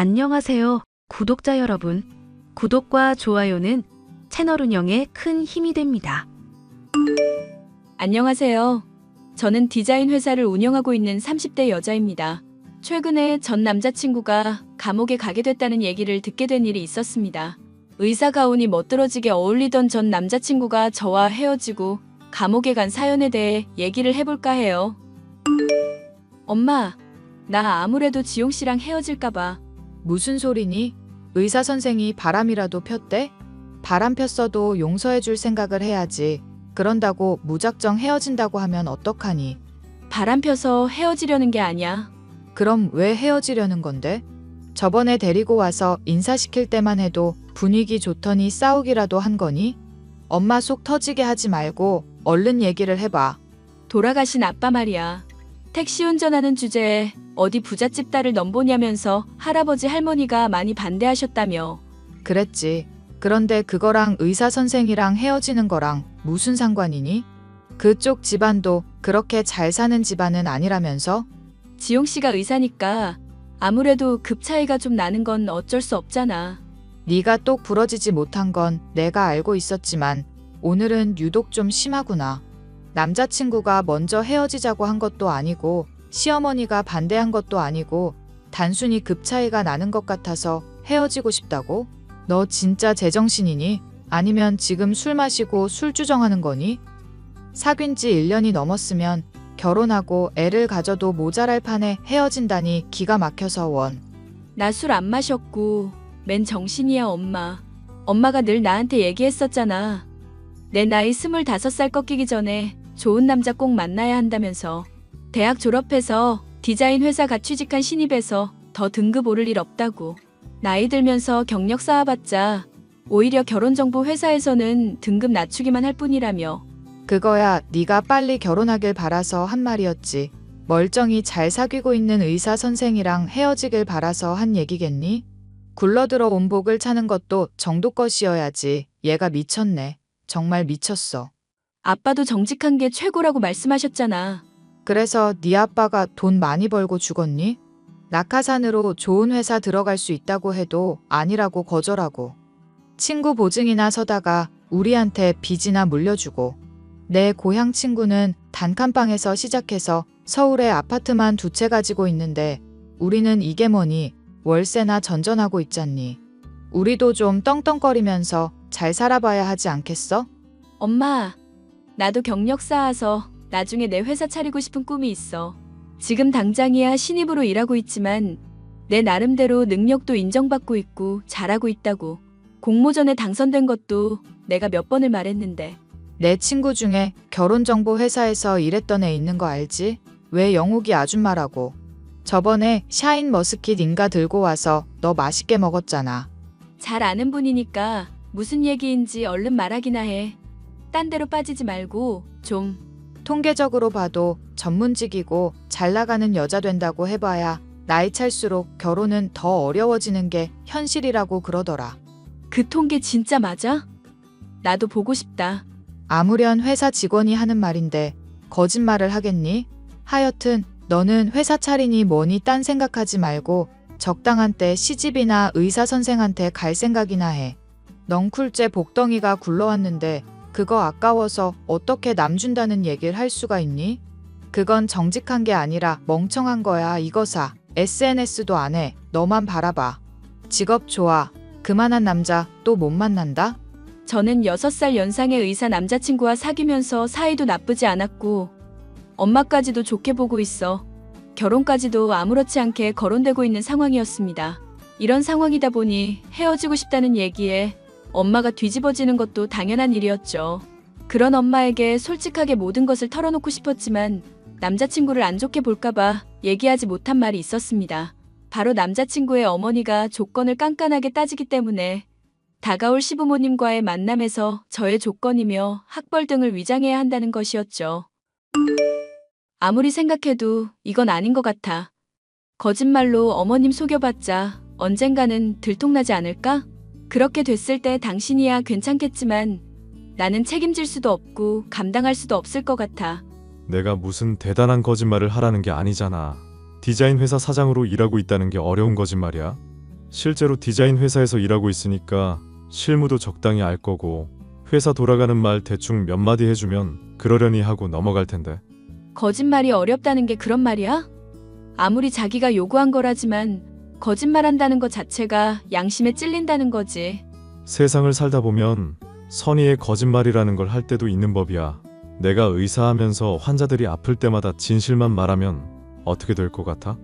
안녕하세요, 구독자 여러분. 구독과 좋아요는 채널 운영에 큰 힘이 됩니다. 안녕하세요. 저는 디자인 회사를 운영하고 있는 30대 여자입니다. 최근에 전 남자친구가 감옥에 가게 됐다는 얘기를 듣게 된 일이 있었습니다. 의사 가운이 멋들어지게 어울리던 전 남자친구가 저와 헤어지고 감옥에 간 사연에 대해 얘기를 해볼까 해요. 엄마, 나 아무래도 지용 씨랑 헤어질까봐. 무슨 소리니? 의사 선생이 바람이라도 폈대? 바람 폈어도 용서해 줄 생각을 해야지. 그런다고 무작정 헤어진다고 하면 어떡하니? 바람 펴서 헤어지려는 게 아니야. 그럼 왜 헤어지려는 건데? 저번에 데리고 와서 인사시킬 때만 해도 분위기 좋더니 싸우기라도 한 거니? 엄마 속 터지게 하지 말고 얼른 얘기를 해봐. 돌아가신 아빠 말이야. 택시 운전하는 주제에 어디 부잣집 딸을 넘보냐면서 할아버지 할머니가 많이 반대하셨다며. 그랬지. 그런데 그거랑 의사 선생이랑 헤어지는 거랑 무슨 상관이니? 그쪽 집안도 그렇게 잘 사는 집안은 아니라면서? 지용 씨가 의사니까 아무래도 급 차이가 좀 나는 건 어쩔 수 없잖아. 네가 똑 부러지지 못한 건 내가 알고 있었지만 오늘은 유독 좀 심하구나. 남자친구가 먼저 헤어지자고 한 것도 아니고 시어머니가 반대한 것도 아니고 단순히 급 차이가 나는 것 같아서 헤어지고 싶다고? 너 진짜 제정신이니? 아니면 지금 술 마시고 술주정하는 거니? 사귄 지 1년이 넘었으면 결혼하고 애를 가져도 모자랄 판에 헤어진다니 기가 막혀서 원. 나 술 안 마셨고 맨 정신이야 엄마. 엄마가 늘 나한테 얘기했었잖아. 내 나이 25살 꺾이기 전에 좋은 남자 꼭 만나야 한다면서. 대학 졸업해서 디자인 회사 가 취직한 신입에서 더 등급 오를 일 없다고. 나이 들면서 경력 쌓아봤자 오히려 결혼정보 회사에서는 등급 낮추기만 할 뿐이라며. 그거야 네가 빨리 결혼하길 바라서 한 말이었지. 멀쩡히 잘 사귀고 있는 의사 선생이랑 헤어지길 바라서 한 얘기겠니? 굴러들어 온 복을 차는 것도 정도껏이어야지. 얘가 미쳤네. 정말 미쳤어. 아빠도 정직한 게 최고라고 말씀하셨잖아. 그래서 네 아빠가 돈 많이 벌고 죽었니? 낙하산으로 좋은 회사 들어갈 수 있다고 해도 아니라고 거절하고. 친구 보증이나 서다가 우리한테 빚이나 물려주고. 내 고향 친구는 단칸방에서 시작해서 서울에 아파트만 2채 가지고 있는데 우리는 이게 뭐니? 월세나 전전하고 있잖니. 우리도 좀 떵떵거리면서 잘 살아봐야 하지 않겠어? 엄마, 나도 경력 쌓아서 나중에 내 회사 차리고 싶은 꿈이 있어. 지금 당장이야 신입으로 일하고 있지만 내 나름대로 능력도 인정받고 있고 잘하고 있다고. 공모전에 당선된 것도 내가 몇 번을 말했는데. 내 친구 중에 결혼정보 회사에서 일했던 애 있는 거 알지? 왜 영옥이 아줌마라고. 저번에 샤인머스킷 인가 들고 와서 너 맛있게 먹었잖아. 잘 아는 분이니까 무슨 얘기인지 얼른 말하기나 해. 딴 데로 빠지지 말고 좀. 통계적으로 봐도 전문직이고 잘 나가는 여자 된다고 해봐야 나이 찰수록 결혼은 더 어려워지는 게 현실이라고 그러더라. 그 통계 진짜 맞아? 나도 보고 싶다. 아무렴 회사 직원이 하는 말인데 거짓말을 하겠니? 하여튼 너는 회사 차리니 뭐니 딴 생각하지 말고 적당한 때 시집이나 의사 선생한테 갈 생각이나 해. 넝쿨째 복덩이가 굴러왔는데 그거 아까워서 어떻게 남 준다는 얘기를 할 수가 있니? 그건 정직한 게 아니라 멍청한 거야. 이거사. SNS도 안 해. 너만 바라봐. 직업 좋아. 그만한 남자 또 못 만난다? 저는 6살 연상의 의사 남자친구와 사귀면서 사이도 나쁘지 않았고 엄마까지도 좋게 보고 있어. 결혼까지도 아무렇지 않게 거론되고 있는 상황이었습니다. 이런 상황이다 보니 헤어지고 싶다는 얘기에 엄마가 뒤집어지는 것도 당연한 일이었죠. 그런 엄마에게 솔직하게 모든 것을 털어놓고 싶었지만 남자친구를 안 좋게 볼까봐 얘기하지 못한 말이 있었습니다. 바로 남자친구의 어머니가 조건을 깐깐하게 따지기 때문에 다가올 시부모님과의 만남에서 저의 조건이며 학벌 등을 위장해야 한다는 것이었죠. 아무리 생각해도 이건 아닌 것 같아. 거짓말로 어머님 속여봤자 언젠가는 들통나지 않을까? 그렇게 됐을 때 당신이야 괜찮겠지만 나는 책임질 수도 없고 감당할 수도 없을 것 같아. 내가 무슨 대단한 거짓말을 하라는 게 아니잖아. 디자인 회사 사장으로 일하고 있다는 게 어려운 거짓말이야? 실제로 디자인 회사에서 일하고 있으니까 실무도 적당히 알 거고 회사 돌아가는 말 대충 몇 마디 해주면 그러려니 하고 넘어갈 텐데. 거짓말이 어렵다는 게 그런 말이야? 아무리 자기가 요구한 거라지만 거짓말한다는 것 자체가 양심에 찔린다는 거지. 세상을 살다 보면 선의의 거짓말이라는 걸 할 때도 있는 법이야. 내가 의사하면서 환자들이 아플 때마다 진실만 말하면 어떻게 될 것 같아?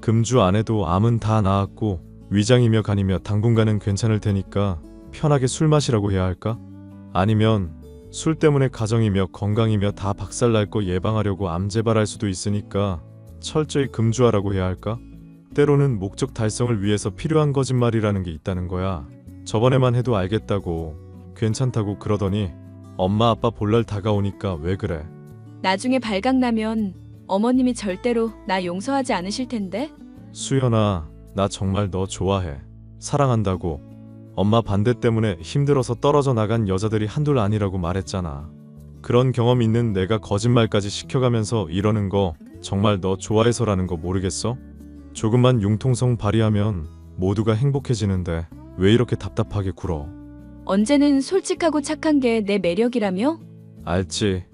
금주 안에도 암은 다 나았고 위장이며 간이며 당분간은 괜찮을 테니까 편하게 술 마시라고 해야 할까? 아니면 술 때문에 가정이며 건강이며 다 박살날 거 예방하려고 암 재발할 수도 있으니까 철저히 금주하라고 해야 할까? 때로는 목적 달성을 위해서 필요한 거짓말이라는 게 있다는 거야. 저번에만 해도 알겠다고 괜찮다고 그러더니 엄마 아빠 볼날 다가오니까 왜 그래? 나중에 발각나면 어머님이 절대로 나 용서하지 않으실 텐데? 수연아, 나 정말 너 좋아해. 사랑한다고. 엄마 반대 때문에 힘들어서 떨어져 나간 여자들이 한둘 아니라고 말했잖아. 그런 경험 있는 내가 거짓말까지 시켜가면서 이러는 거 정말 너 좋아해서라는 거 모르겠어? 조금만 융통성 발휘하면 모두가 행복해지는데 왜 이렇게 답답하게 굴어? 언제는 솔직하고 착한 게 내 매력이라며? 알지.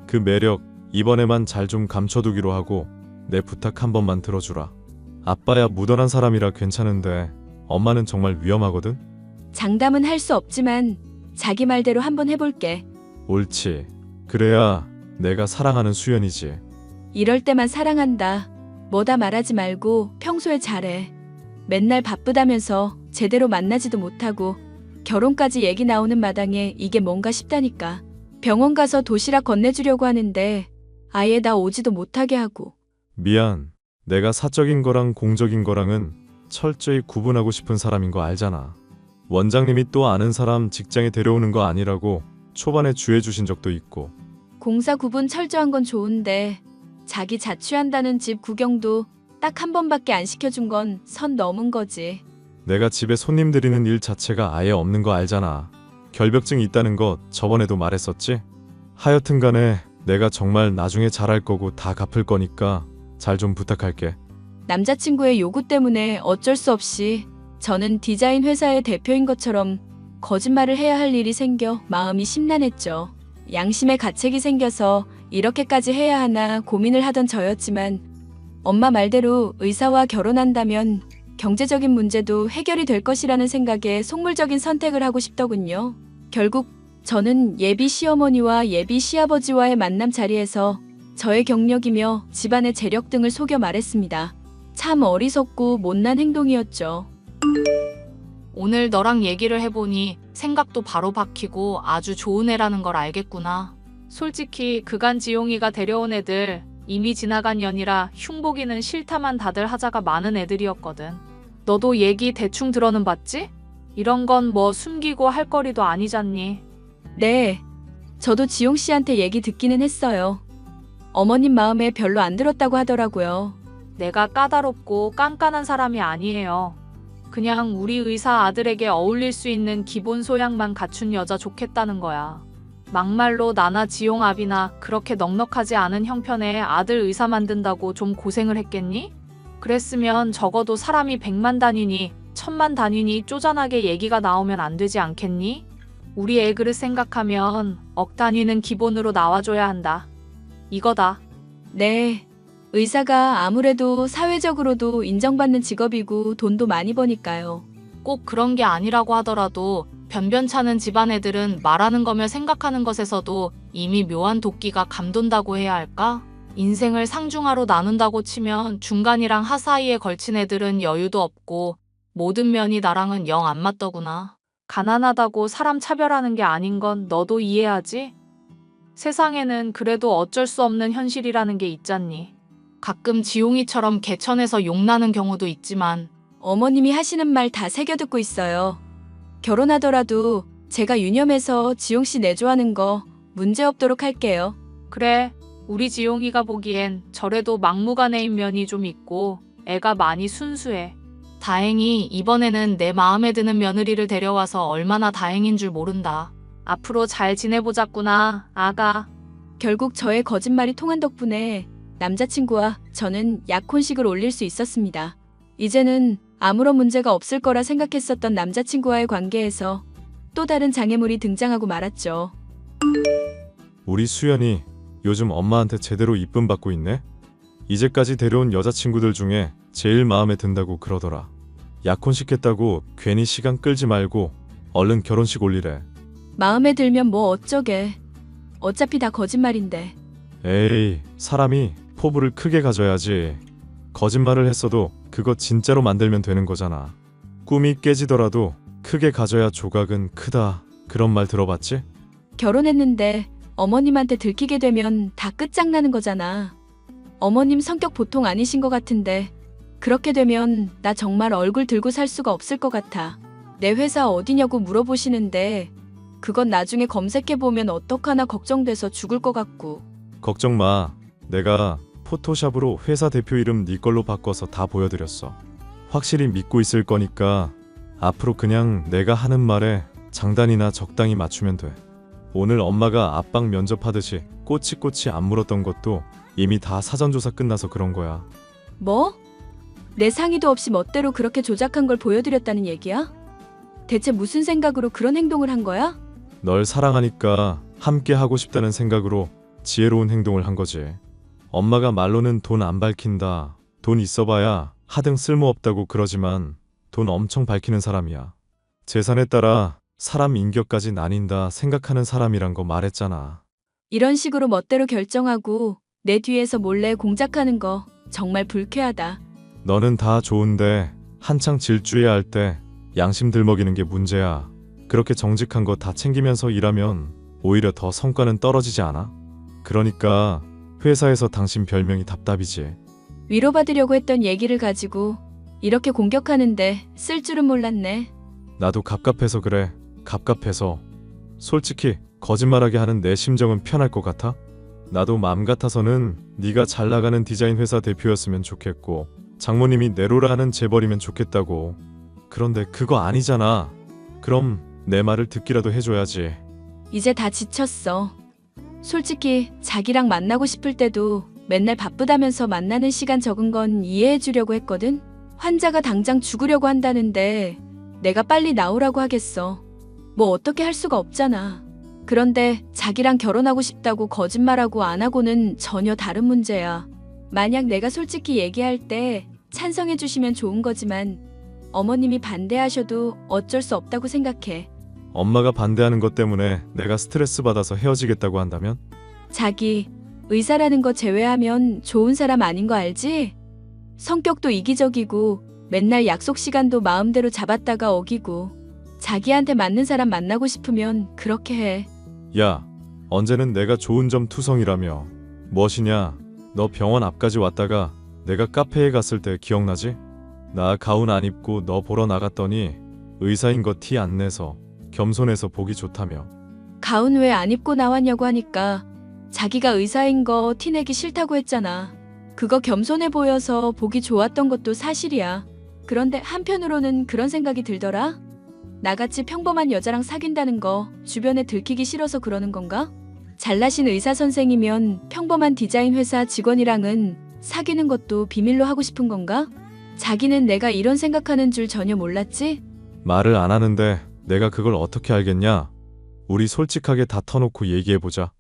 그 매력 이번에만 잘 좀 감춰두기로 하고 내 부탁 한 번만 들어주라. 아빠야 무던한 사람이라 괜찮은데 엄마는 정말 위험하거든? 장담은 할 수 없지만 자기 말대로 한번 해볼게. 옳지. 그래야 내가 사랑하는 수연이지. 이럴 때만 사랑한다. 뭐다 말하지 말고 평소에 잘해. 맨날 바쁘다면서 제대로 만나지도 못하고 결혼까지 얘기 나오는 마당에 이게 뭔가 싶다니까. 병원 가서 도시락 건네주려고 하는데 아예 나 오지도 못하게 하고. 미안. 내가 사적인 거랑 공적인 거랑은 철저히 구분하고 싶은 사람인 거 알잖아. 원장님이 또 아는 사람 직장에 데려오는 거 아니라고 초반에 주해 주신 적도 있고. 공사 구분 철저한 건 좋은데 자기 자취한다는 집 구경도 딱 한 번밖에 안 시켜준 건 선 넘은 거지. 내가 집에 손님 들이는 일 자체가 아예 없는 거 알잖아. 결벽증이 있다는 거 저번에도 말했었지? 하여튼 간에 내가 정말 나중에 잘할 거고 다 갚을 거니까 잘 좀 부탁할게. 남자친구의 요구 때문에 어쩔 수 없이 저는 디자인 회사의 대표인 것처럼 거짓말을 해야 할 일이 생겨 마음이 심란했죠. 양심의 가책이 생겨서 이렇게까지 해야 하나 고민을 하던 저였지만 엄마 말대로 의사와 결혼한다면 경제적인 문제도 해결이 될 것이라는 생각에 속물적인 선택을 하고 싶더군요. 결국 저는 예비 시어머니와 예비 시아버지와의 만남 자리에서 저의 경력이며 집안의 재력 등을 속여 말했습니다. 참 어리석고 못난 행동이었죠. 오늘 너랑 얘기를 해보니 생각도 바로 박히고 아주 좋은 애라는 걸 알겠구나. 솔직히 그간 지용이가 데려온 애들 이미 지나간 년이라 흉보기는 싫다만 다들 하자가 많은 애들이었거든. 너도 얘기 대충 들어는 봤지? 이런 건 뭐 숨기고 할 거리도 아니잖니. 네, 저도 지용 씨한테 얘기 듣기는 했어요. 어머님 마음에 별로 안 들었다고 하더라고요. 내가 까다롭고 깐깐한 사람이 아니에요. 그냥 우리 의사 아들에게 어울릴 수 있는 기본 소양만 갖춘 여자 좋겠다는 거야. 막말로 나나 지용 아비나 그렇게 넉넉하지 않은 형편의 아들 의사 만든다고 좀 고생을 했겠니? 그랬으면 적어도 사람이 100만 단위니 1000만 단위니 쪼잔하게 얘기가 나오면 안 되지 않겠니? 우리 애 그릇 생각하면 억 단위는 기본으로 나와줘야 한다. 이거다. 네, 의사가 아무래도 사회적으로도 인정받는 직업이고 돈도 많이 버니까요. 꼭 그런 게 아니라고 하더라도 변변찮은 집안 애들은 말하는 거며 생각하는 것에서도 이미 묘한 도끼가 감돈다고 해야 할까? 인생을 상중하로 나눈다고 치면 중간이랑 하 사이에 걸친 애들은 여유도 없고 모든 면이 나랑은 영 안 맞더구나. 가난하다고 사람 차별하는 게 아닌 건 너도 이해하지? 세상에는 그래도 어쩔 수 없는 현실이라는 게 있잖니. 가끔 지용이처럼 개천에서 욕나는 경우도 있지만 어머님이 하시는 말 다 새겨듣고 있어요. 결혼하더라도 제가 유념해서 지용 씨 내조하는 거 문제없도록 할게요. 그래, 우리 지용이가 보기엔 저래도 막무가내인 면이 좀 있고 애가 많이 순수해. 다행히 이번에는 내 마음에 드는 며느리를 데려와서 얼마나 다행인 줄 모른다. 앞으로 잘 지내보자꾸나, 아가. 결국 저의 거짓말이 통한 덕분에 남자친구와 저는 약혼식을 올릴 수 있었습니다. 이제는 아무런 문제가 없을 거라 생각했었던 남자친구와의 관계에서 또 다른 장애물이 등장하고 말았죠. 우리 수연이 요즘 엄마한테 제대로 이쁨 받고 있네? 이제까지 데려온 여자친구들 중에 제일 마음에 든다고 그러더라. 약혼시켰다고 괜히 시간 끌지 말고 얼른 결혼식 올리래. 마음에 들면 뭐 어쩌게. 어차피 다 거짓말인데. 에이, 사람이 포부를 크게 가져야지. 거짓말을 했어도 그거 진짜로 만들면 되는 거잖아. 꿈이 깨지더라도 크게 가져야 조각은 크다. 그런 말 들어봤지? 결혼했는데 어머님한테 들키게 되면 다 끝장나는 거잖아. 어머님 성격 보통 아니신 것 같은데 그렇게 되면 나 정말 얼굴 들고 살 수가 없을 것 같아. 내 회사 어디냐고 물어보시는데 그건 나중에 검색해보면 어떡하나 걱정돼서 죽을 것 같고. 걱정 마. 내가 포토샵으로 회사 대표 이름 네 걸로 바꿔서 다 보여드렸어. 확실히 믿고 있을 거니까 앞으로 그냥 내가 하는 말에 장단이나 적당히 맞추면 돼. 오늘 엄마가 압박 면접하듯이 꼬치꼬치 안 물었던 것도 이미 다 사전조사 끝나서 그런 거야. 뭐? 내 상의도 없이 멋대로 그렇게 조작한 걸 보여드렸다는 얘기야? 대체 무슨 생각으로 그런 행동을 한 거야? 널 사랑하니까 함께 하고 싶다는 생각으로 지혜로운 행동을 한 거지. 엄마가 말로는 돈 안 밝힌다. 돈 있어봐야 하등 쓸모없다고 그러지만 돈 엄청 밝히는 사람이야. 재산에 따라 사람 인격까지 나뉜다 생각하는 사람이란 거 말했잖아. 이런 식으로 멋대로 결정하고 내 뒤에서 몰래 공작하는 거 정말 불쾌하다. 너는 다 좋은데 한창 질주해야 할 때 양심 들먹이는 게 문제야. 그렇게 정직한 거 다 챙기면서 일하면 오히려 더 성과는 떨어지지 않아? 그러니까 회사에서 당신 별명이 답답이지. 위로받으려고 했던 얘기를 가지고 이렇게 공격하는데 쓸 줄은 몰랐네. 나도 갑갑해서 그래. 갑갑해서. 솔직히 거짓말하게 하는 내 심정은 편할 것 같아? 나도 마음 같아서는 네가 잘 나가는 디자인 회사 대표였으면 좋겠고 장모님이 내로라 하는 재벌이면 좋겠다고. 그런데 그거 아니잖아. 그럼 내 말을 듣기라도 해줘야지. 이제 다 지쳤어. 솔직히 자기랑 만나고 싶을 때도 맨날 바쁘다면서 만나는 시간 적은 건 이해해 주려고 했거든. 환자가 당장 죽으려고 한다는데 내가 빨리 나오라고 하겠어. 뭐 어떻게 할 수가 없잖아. 그런데 자기랑 결혼하고 싶다고 거짓말하고 안 하고는 전혀 다른 문제야. 만약 내가 솔직히 얘기할 때 찬성해 주시면 좋은 거지만 어머님이 반대하셔도 어쩔 수 없다고 생각해. 엄마가 반대하는 것 때문에 내가 스트레스 받아서 헤어지겠다고 한다면? 자기 의사라는 거 제외하면 좋은 사람 아닌 거 알지? 성격도 이기적이고 맨날 약속 시간도 마음대로 잡았다가 어기고 자기한테 맞는 사람 만나고 싶으면 그렇게 해. 야, 언제는 내가 좋은 점 투성이라며. 무엇이냐? 너 병원 앞까지 왔다가 내가 카페에 갔을 때 기억나지? 나 가운 안 입고 너 보러 나갔더니 의사인 거 티 안 내서 겸손해서 보기 좋다며. 가운 왜 안 입고 나왔냐고 하니까 자기가 의사인 거 티내기 싫다고 했잖아. 그거 겸손해 보여서 보기 좋았던 것도 사실이야. 그런데 한편으로는 그런 생각이 들더라. 나같이 평범한 여자랑 사귄다는 거 주변에 들키기 싫어서 그러는 건가? 잘나신 의사 선생이면 평범한 디자인 회사 직원이랑은 사귀는 것도 비밀로 하고 싶은 건가? 자기는 내가 이런 생각하는 줄 전혀 몰랐지? 말을 안 하는데 내가 그걸 어떻게 알겠냐? 우리 솔직하게 다 터놓고 얘기해보자.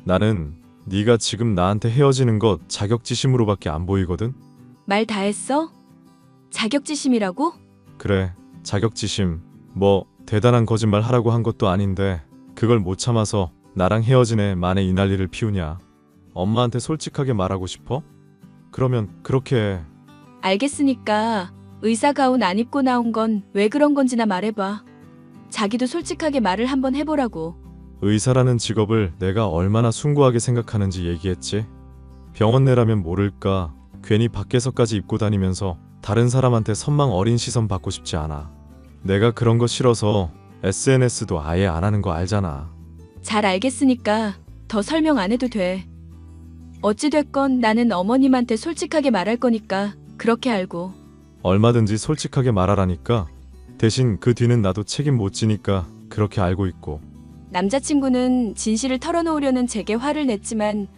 나는 네가 지금 나한테 헤어지는 것 자격지심으로밖에 안 보이거든? 말 다 했어? 자격지심이라고? 그래, 자격지심. 뭐 대단한 거짓말 하라고 한 것도 아닌데 그걸 못 참아서 나랑 헤어진 애 만에 이 난리를 피우냐? 엄마한테 솔직하게 말하고 싶어? 그러면 그렇게 해. 알겠으니까 의사 가운 안 입고 나온 건 왜 그런 건지나 말해봐. 자기도 솔직하게 말을 한번 해보라고. 의사라는 직업을 내가 얼마나 숭고하게 생각하는지 얘기했지. 병원 내라면 모를까. 괜히 밖에서까지 입고 다니면서 다른 사람한테 선망 어린 시선 받고 싶지 않아. 내가 그런 거 싫어서 SNS도 아예 안 하는 거 알잖아. 잘 알겠으니까 더 설명 안 해도 돼. 어찌됐건 나는 어머님한테 솔직하게 말할 거니까 그렇게 알고. 얼마든지 솔직하게 말하라니까. 대신 그 뒤는 나도 책임 못 지니까 그렇게 알고 있고. 남자친구는 진실을 털어놓으려는 제게 화를 냈지만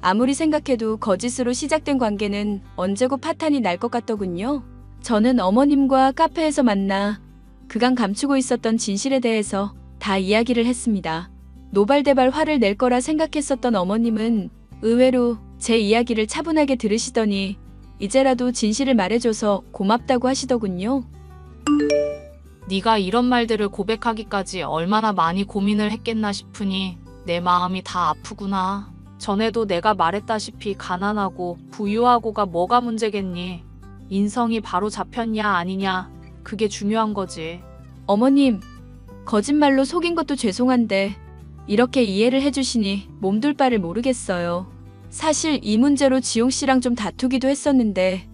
아무리 생각해도 거짓으로 시작된 관계는 언제고 파탄이 날 것 같더군요. 저는 어머님과 카페에서 만나 그간 감추고 있었던 진실에 대해서 다 이야기를 했습니다. 노발대발 화를 낼 거라 생각했었던 어머님은 의외로 제 이야기를 차분하게 들으시더니 이제라도 진실을 말해줘서 고맙다고 하시더군요. 네가 이런 말들을 고백하기까지 얼마나 많이 고민을 했겠나 싶으니 내 마음이 다 아프구나. 전에도 내가 말했다시피 가난하고 부유하고가 뭐가 문제겠니? 인성이 바로 잡혔냐 아니냐, 그게 중요한 거지. 어머님, 거짓말로 속인 것도 죄송한데 이렇게 이해를 해주시니 몸둘 바를 모르겠어요. 사실 이 문제로 지용 씨랑 좀 다투기도 했었는데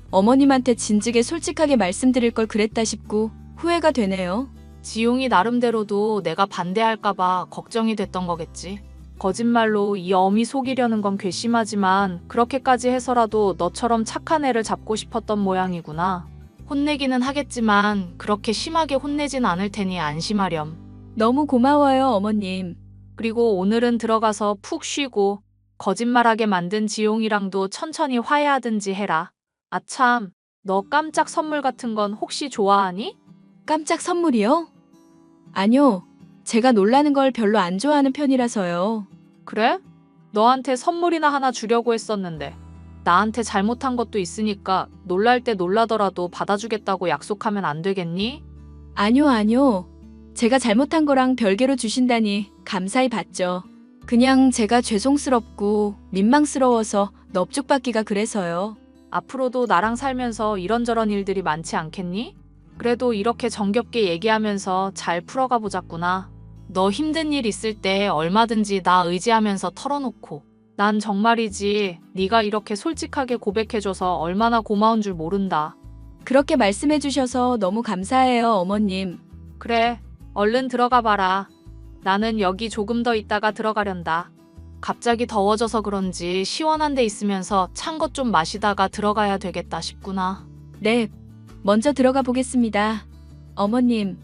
어머님한테 진즉에 솔직하게 말씀드릴 걸 그랬다 싶고 후회가 되네요. 지용이 나름대로도 내가 반대할까봐 걱정이 됐던 거겠지. 거짓말로 이 어미 속이려는 건 괘씸하지만 그렇게까지 해서라도 너처럼 착한 애를 잡고 싶었던 모양이구나. 혼내기는 하겠지만 그렇게 심하게 혼내진 않을 테니 안심하렴. 너무 고마워요, 어머님. 그리고 오늘은 들어가서 푹 쉬고 거짓말하게 만든 지용이랑도 천천히 화해하든지 해라. 아참, 너 깜짝 선물 같은 건 혹시 좋아하니? 깜짝 선물이요? 아니요. 제가 놀라는 걸 별로 안 좋아하는 편이라서요. 그래? 너한테 선물이나 하나 주려고 했었는데. 나한테 잘못한 것도 있으니까 놀랄 때 놀라더라도 받아주겠다고 약속하면 안 되겠니? 아니요. 제가 잘못한 거랑 별개로 주신다니 감사히 받죠. 그냥 제가 죄송스럽고 민망스러워서 넙죽받기가 그래서요. 앞으로도 나랑 살면서 이런저런 일들이 많지 않겠니? 그래도 이렇게 정겹게 얘기하면서 잘 풀어가 보자꾸나. 너 힘든 일 있을 때 얼마든지 나 의지하면서 털어놓고. 난 정말이지 네가 이렇게 솔직하게 고백해줘서 얼마나 고마운 줄 모른다. 그렇게 말씀해 주셔서 너무 감사해요, 어머님. 그래, 얼른 들어가 봐라. 나는 여기 조금 더 있다가 들어가련다. 갑자기 더워져서 그런지 시원한 데 있으면서 찬 것 좀 마시다가 들어가야 되겠다 싶구나. 네, 먼저 들어가 보겠습니다. 어머님,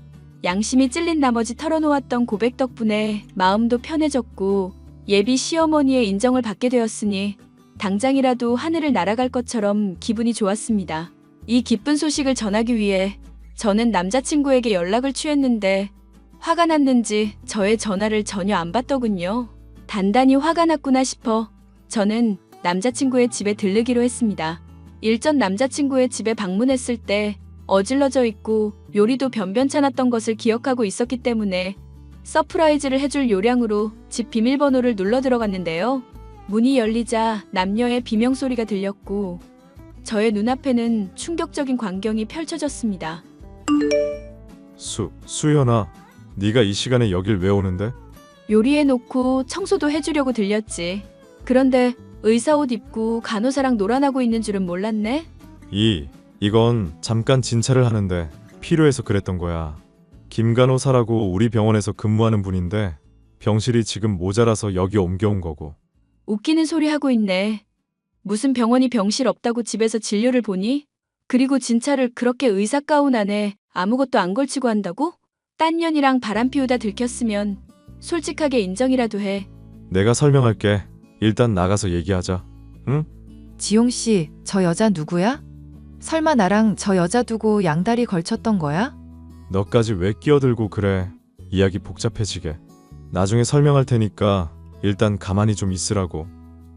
양심이 찔린 나머지 털어놓았던 고백 덕분에 마음도 편해졌고 예비 시어머니의 인정을 받게 되었으니 당장이라도 하늘을 날아갈 것처럼 기분이 좋았습니다. 이 기쁜 소식을 전하기 위해 저는 남자친구에게 연락을 취했는데 화가 났는지 저의 전화를 전혀 안 받더군요. 단단히 화가 났구나 싶어 저는 남자친구의 집에 들르기로 했습니다. 일전 남자친구의 집에 방문했을 때 어질러져 있고 요리도 변변찮았던 것을 기억하고 있었기 때문에 서프라이즈를 해줄 요량으로 집 비밀번호를 눌러 들어갔는데요. 문이 열리자 남녀의 비명소리가 들렸고 저의 눈앞에는 충격적인 광경이 펼쳐졌습니다. 수연아, 네가 이 시간에 여길 왜 오는데? 요리해놓고 청소도 해주려고 들렸지. 그런데 의사 옷 입고 간호사랑 놀아나고 있는 줄은 몰랐네. 이건 잠깐 진찰을 하는데 필요해서 그랬던 거야. 김 간호사라고 우리 병원에서 근무하는 분인데 병실이 지금 모자라서 여기 옮겨온 거고. 웃기는 소리 하고 있네. 무슨 병원이 병실 없다고 집에서 진료를 보니? 그리고 진찰을 그렇게 의사 가운 안에 아무것도 안 걸치고 한다고? 딴 년이랑 바람 피우다 들켰으면 솔직하게 인정이라도 해. 내가 설명할게. 일단 나가서 얘기하자. 응? 지용 씨, 저 여자 누구야? 설마 나랑 저 여자 두고 양다리 걸쳤던 거야? 너까지 왜 끼어들고 그래. 이야기 복잡해지게. 나중에 설명할 테니까 일단 가만히 좀 있으라고.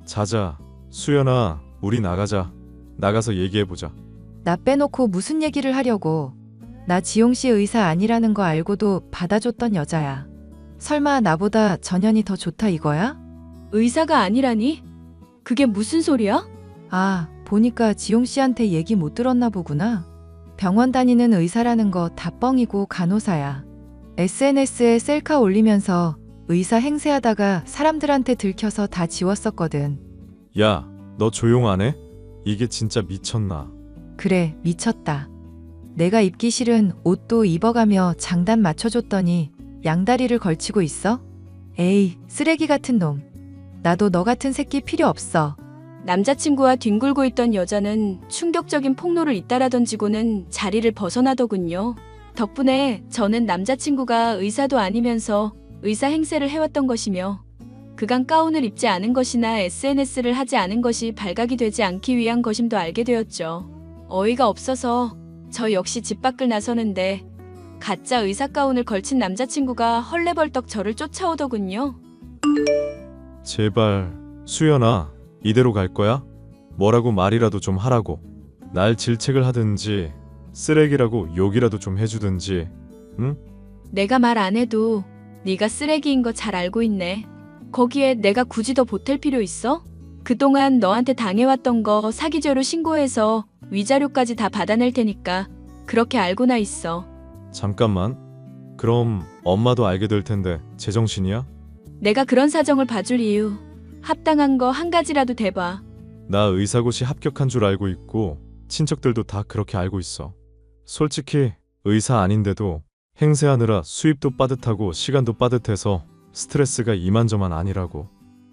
자자. 수연아, 우리 나가자. 나가서 얘기해보자. 나 빼놓고 무슨 얘기를 하려고. 나 지용 씨 의사 아니라는 거 알고도 받아줬던 여자야. 설마 나보다 전현이 더 좋다 이거야? 의사가 아니라니? 그게 무슨 소리야? 아, 보니까 지용 씨한테 얘기 못 들었나 보구나. 병원 다니는 의사라는 거 다 뻥이고 간호사야. SNS에 셀카 올리면서 의사 행세하다가 사람들한테 들켜서 다 지웠었거든. 야, 너 조용 안 해? 이게 진짜 미쳤나? 그래, 미쳤다. 내가 입기 싫은 옷도 입어가며 장단 맞춰줬더니 양다리를 걸치고 있어? 에이, 쓰레기 같은 놈. 나도 너 같은 새끼 필요 없어. 남자친구와 뒹굴고 있던 여자는 충격적인 폭로를 잇따라 던지고는 자리를 벗어나더군요. 덕분에 저는 남자친구가 의사도 아니면서 의사 행세를 해왔던 것이며 그간 가운을 입지 않은 것이나 SNS를 하지 않은 것이 발각이 되지 않기 위한 것임도 알게 되었죠. 어이가 없어서 저 역시 집 밖을 나서는데 가짜 의사 가운을 걸친 남자친구가 헐레벌떡 저를 쫓아오더군요. 제발 수연아, 이대로 갈 거야? 뭐라고 말이라도 좀 하라고. 날 질책을 하든지 쓰레기라고 욕이라도 좀 해주든지. 응? 내가 말 안 해도 네가 쓰레기인 거 잘 알고 있네. 거기에 내가 굳이 더 보탤 필요 있어? 그동안 너한테 당해왔던 거 사기죄로 신고해서 위자료까지 다 받아낼 테니까 그렇게 알고나 있어. 잠깐만. 그럼 엄마도 알게 될 텐데 제정신이야? 내가 그런 사정을 봐줄 이유 합당한 거 한 가지라도 대봐. 나 의사고시 합격한 줄 알고 있고 친척들도 다 그렇게 알고 있어. 솔직히 의사 아닌데도 행세하느라 수입도 빠듯하고 시간도 빠듯해서 스트레스가 이만저만 아니라고.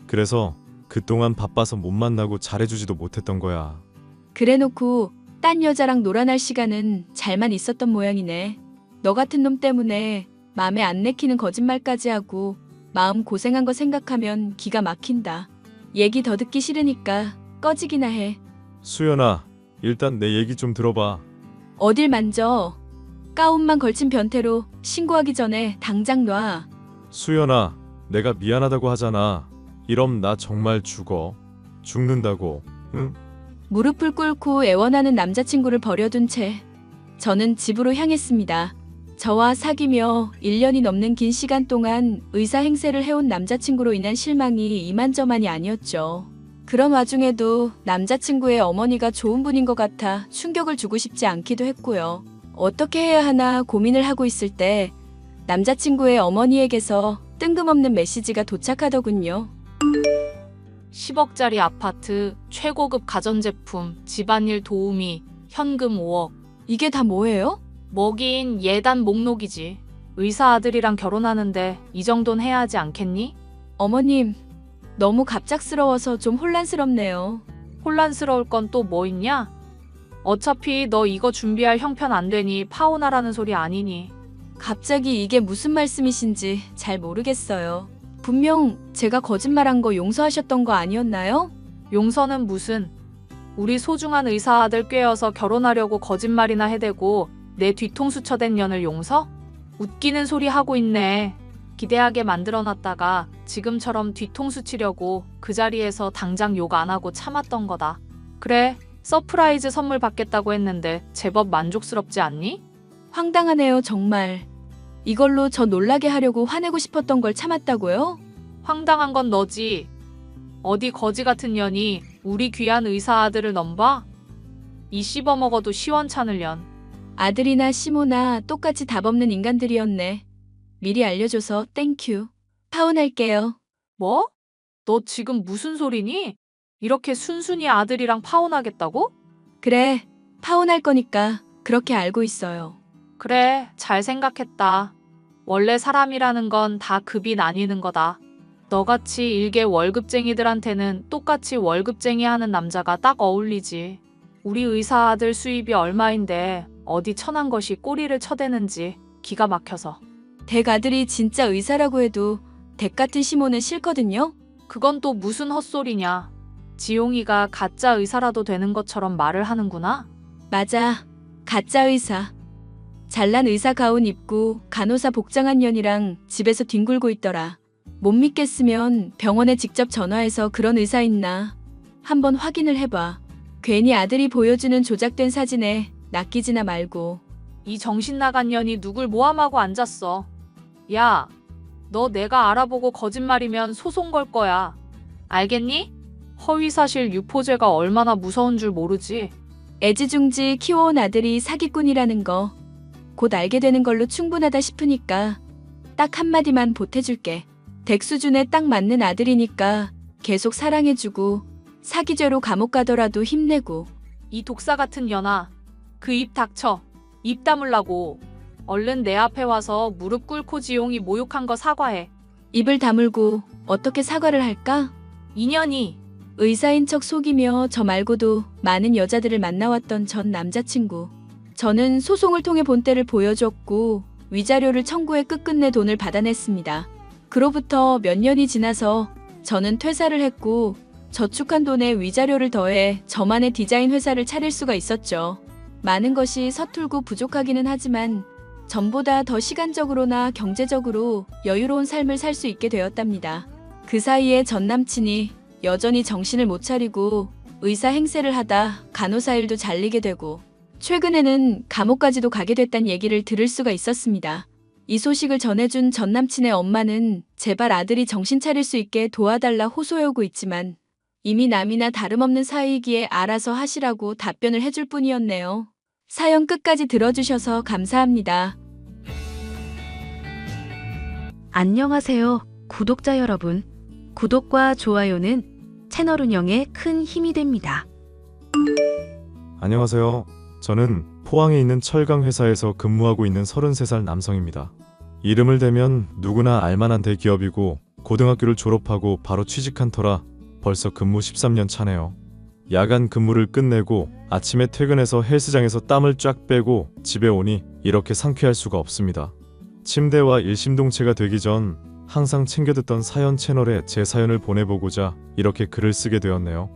그래서 그동안 바빠서 못 만나고 잘해주지도 못했던 거야. 그래놓고 딴 여자랑 놀아날 시간은 잘만 있었던 모양이네. 너 같은 놈 때문에 맘에 안 내키는 거짓말까지 하고 마음 고생한 거 생각하면 기가 막힌다. 얘기 더 듣기 싫으니까 꺼지기나 해. 수연아, 일단 내 얘기 좀 들어봐. 어딜 만져. 가운만 걸친 변태로 신고하기 전에 당장 놔. 수연아, 내가 미안하다고 하잖아. 이럼 나 정말 죽어. 죽는다고. 응? 무릎을 꿇고 애원하는 남자친구를 버려둔 채 저는 집으로 향했습니다. 저와 사귀며 1년이 넘는 긴 시간 동안 의사 행세를 해온 남자친구로 인한 실망이 이만저만이 아니었죠. 그런 와중에도 남자친구의 어머니가 좋은 분인 것 같아 충격을 주고 싶지 않기도 했고요. 어떻게 해야 하나 고민을 하고 있을 때 남자친구의 어머니에게서 뜬금없는 메시지가 도착하더군요. 10억짜리 아파트, 최고급 가전제품, 집안일 도우미, 현금 5억. 이게 다 뭐예요? 뭐긴 예단 목록이지. 의사 아들이랑 결혼하는데 이 정도는 해야 하지 않겠니? 어머님, 너무 갑작스러워서 좀 혼란스럽네요. 혼란스러울 건 또 뭐 있냐? 어차피 너 이거 준비할 형편 안 되니 파혼하라는 소리 아니니. 갑자기 이게 무슨 말씀이신지 잘 모르겠어요. 분명 제가 거짓말한 거 용서하셨던 거 아니었나요? 용서는 무슨. 우리 소중한 의사 아들 꿰어서 결혼하려고 거짓말이나 해대고 내 뒤통수 쳐댄 년을 용서? 웃기는 소리 하고 있네. 기대하게 만들어놨다가 지금처럼 뒤통수 치려고 그 자리에서 당장 욕 안 하고 참았던 거다. 그래, 서프라이즈 선물 받겠다고 했는데 제법 만족스럽지 않니? 황당하네요, 정말. 이걸로 저 놀라게 하려고 화내고 싶었던 걸 참았다고요? 황당한 건 너지. 어디 거지 같은 년이 우리 귀한 의사 아들을 넘봐? 이 씹어먹어도 시원찮을 년. 아들이나 시모나 똑같이 답 없는 인간들이었네. 미리 알려줘서 땡큐. 파혼할게요. 뭐? 너 지금 무슨 소리니? 이렇게 순순히 아들이랑 파혼하겠다고? 그래, 파혼할 거니까 그렇게 알고 있어요. 그래, 잘 생각했다. 원래 사람이라는 건 다 급이 나뉘는 거다. 너같이 일개 월급쟁이들한테는 똑같이 월급쟁이 하는 남자가 딱 어울리지. 우리 의사 아들 수입이 얼마인데 어디 천한 것이 꼬리를 쳐대는지 기가 막혀서. 댁 아들이 진짜 의사라고 해도 댁 같은 시모는 싫거든요. 그건 또 무슨 헛소리냐. 지용이가 가짜 의사라도 되는 것처럼 말을 하는구나. 맞아, 가짜 의사. 잘난 의사 가운 입고 간호사 복장한 년이랑 집에서 뒹굴고 있더라. 못 믿겠으면 병원에 직접 전화해서 그런 의사 있나 한번 확인을 해봐. 괜히 아들이 보여주는 조작된 사진에 낚이지나 말고. 이 정신 나간 년이 누굴 모함하고 앉았어. 야, 너 내가 알아보고 거짓말이면 소송 걸 거야. 알겠니? 허위사실 유포죄가 얼마나 무서운 줄 모르지. 애지중지 키워온 아들이 사기꾼이라는 거 곧 알게 되는 걸로 충분하다 싶으니까 딱 한마디만 보태줄게. 댁 수준에 딱 맞는 아들이니까 계속 사랑해주고 사기죄로 감옥 가더라도 힘내고. 이 독사 같은 년아, 그 입 닥쳐. 입 다물라고. 얼른 내 앞에 와서 무릎 꿇고 지용이 모욕한 거 사과해. 입을 다물고 어떻게 사과를 할까? 인연이. 의사인 척 속이며 저 말고도 많은 여자들을 만나왔던 전 남자친구. 저는 소송을 통해 본때를 보여줬고 위자료를 청구해 끝끝내 돈을 받아냈습니다. 그로부터 몇 년이 지나서 저는 퇴사를 했고 저축한 돈에 위자료를 더해 저만의 디자인 회사를 차릴 수가 있었죠. 많은 것이 서툴고 부족하기는 하지만 전보다 더 시간적으로나 경제적으로 여유로운 삶을 살 수 있게 되었답니다. 그 사이에 전 남친이 여전히 정신을 못 차리고 의사 행세를 하다 간호사 일도 잘리게 되고 최근에는 감옥까지도 가게 됐다는 얘기를 들을 수가 있었습니다. 이 소식을 전해준 전 남친의 엄마는 제발 아들이 정신 차릴 수 있게 도와달라 호소해오고 있지만 이미 남이나 다름없는 사이이기에 알아서 하시라고 답변을 해줄 뿐이었네요. 사연 끝까지 들어주셔서 감사합니다. 안녕하세요, 구독자 여러분. 구독과 좋아요는 채널 운영에 큰 힘이 됩니다. 안녕하세요. 저는 포항에 있는 철강 회사에서 근무하고 있는 33살 남성입니다. 이름을 대면 누구나 알만한 대기업이고 고등학교를 졸업하고 바로 취직한 터라 벌써 근무 13년 차네요. 야간 근무를 끝내고 아침에 퇴근해서 헬스장에서 땀을 쫙 빼고 집에 오니 이렇게 상쾌할 수가 없습니다. 침대와 일심동체가 되기 전 항상 챙겨 듣던 사연 채널에 제 사연을 보내보고자 이렇게 글을 쓰게 되었네요.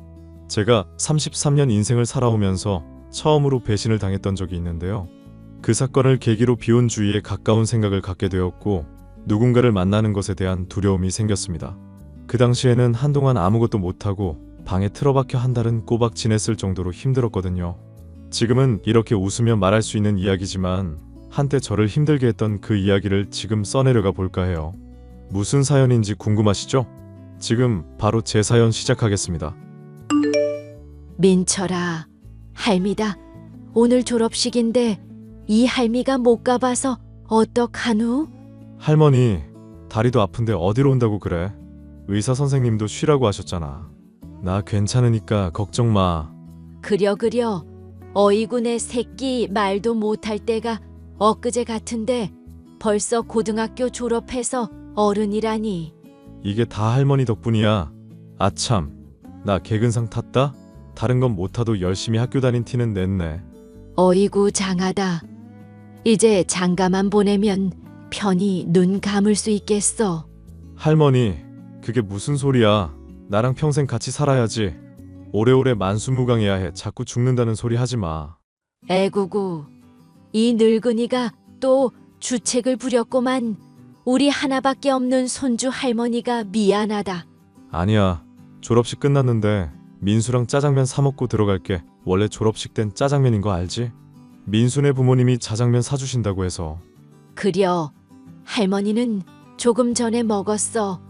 제가 33년 인생을 살아오면서 처음으로 배신을 당했던 적이 있는데요. 그 사건을 계기로 비혼 주의에 가까운 생각을 갖게 되었고 누군가를 만나는 것에 대한 두려움이 생겼습니다. 그 당시에는 한동안 아무것도 못하고 방에 틀어박혀 한 달은 꼬박 지냈을 정도로 힘들었거든요. 지금은 이렇게 웃으며 말할 수 있는 이야기지만 한때 저를 힘들게 했던 그 이야기를 지금 써내려가 볼까 해요. 무슨 사연인지 궁금하시죠? 지금 바로 제 사연 시작하겠습니다. 민철아, 할미다. 오늘 졸업식인데 이 할미가 못 가봐서 어떡하누? 할머니, 다리도 아픈데 어디로 온다고 그래? 의사 선생님도 쉬라고 하셨잖아. 나 괜찮으니까 걱정 마. 그려. 어이구 내 새끼 말도 못할 때가 엊그제 같은데 벌써 고등학교 졸업해서 어른이라니. 이게 다 할머니 덕분이야. 아참, 나 개근상 탔다? 다른 건 못 타도 열심히 학교 다닌 티는 냈네. 어이구 장하다. 이제 장가만 보내면 편히 눈 감을 수 있겠어. 할머니, 그게 무슨 소리야. 나랑 평생 같이 살아야지. 오래오래 만수무강해야 해. 자꾸 죽는다는 소리 하지 마. 애구구, 이 늙은이가 또 주책을 부렸구만. 우리 하나밖에 없는 손주 할머니가 미안하다. 아니야. 졸업식 끝났는데 민수랑 짜장면 사 먹고 들어갈게. 원래 졸업식 땐 짜장면인 거 알지? 민수네 부모님이 자장면 사주신다고 해서. 그려. 할머니는 조금 전에 먹었어.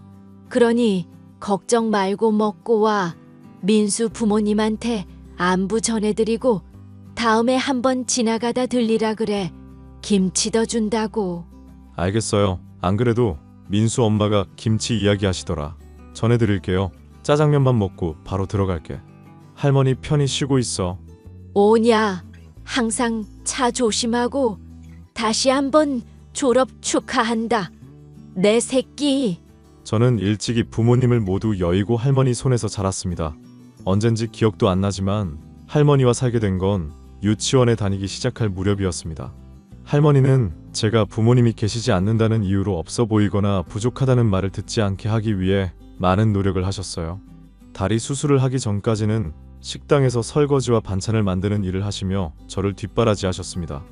그러니 걱정 말고 먹고 와. 민수 부모님한테 안부 전해드리고 다음에 한번 지나가다 들리라 그래. 김치 더 준다고. 알겠어요. 안 그래도 민수 엄마가 김치 이야기 하시더라. 전해드릴게요. 짜장면만 먹고 바로 들어갈게. 할머니 편히 쉬고 있어. 오냐. 항상 차 조심하고 다시 한번 졸업 축하한다. 내 새끼. 저는 일찍이 부모님을 모두 여의고 할머니 손에서 자랐습니다. 언젠지 기억도 안 나지만 할머니와 살게 된 건 유치원에 다니기 시작할 무렵이었습니다. 할머니는 제가 부모님이 계시지 않는다는 이유로 없어 보이거나 부족하다는 말을 듣지 않게 하기 위해 많은 노력을 하셨어요. 다리 수술을 하기 전까지는 식당에서 설거지와 반찬을 만드는 일을 하시며 저를 뒷바라지 하셨습니다.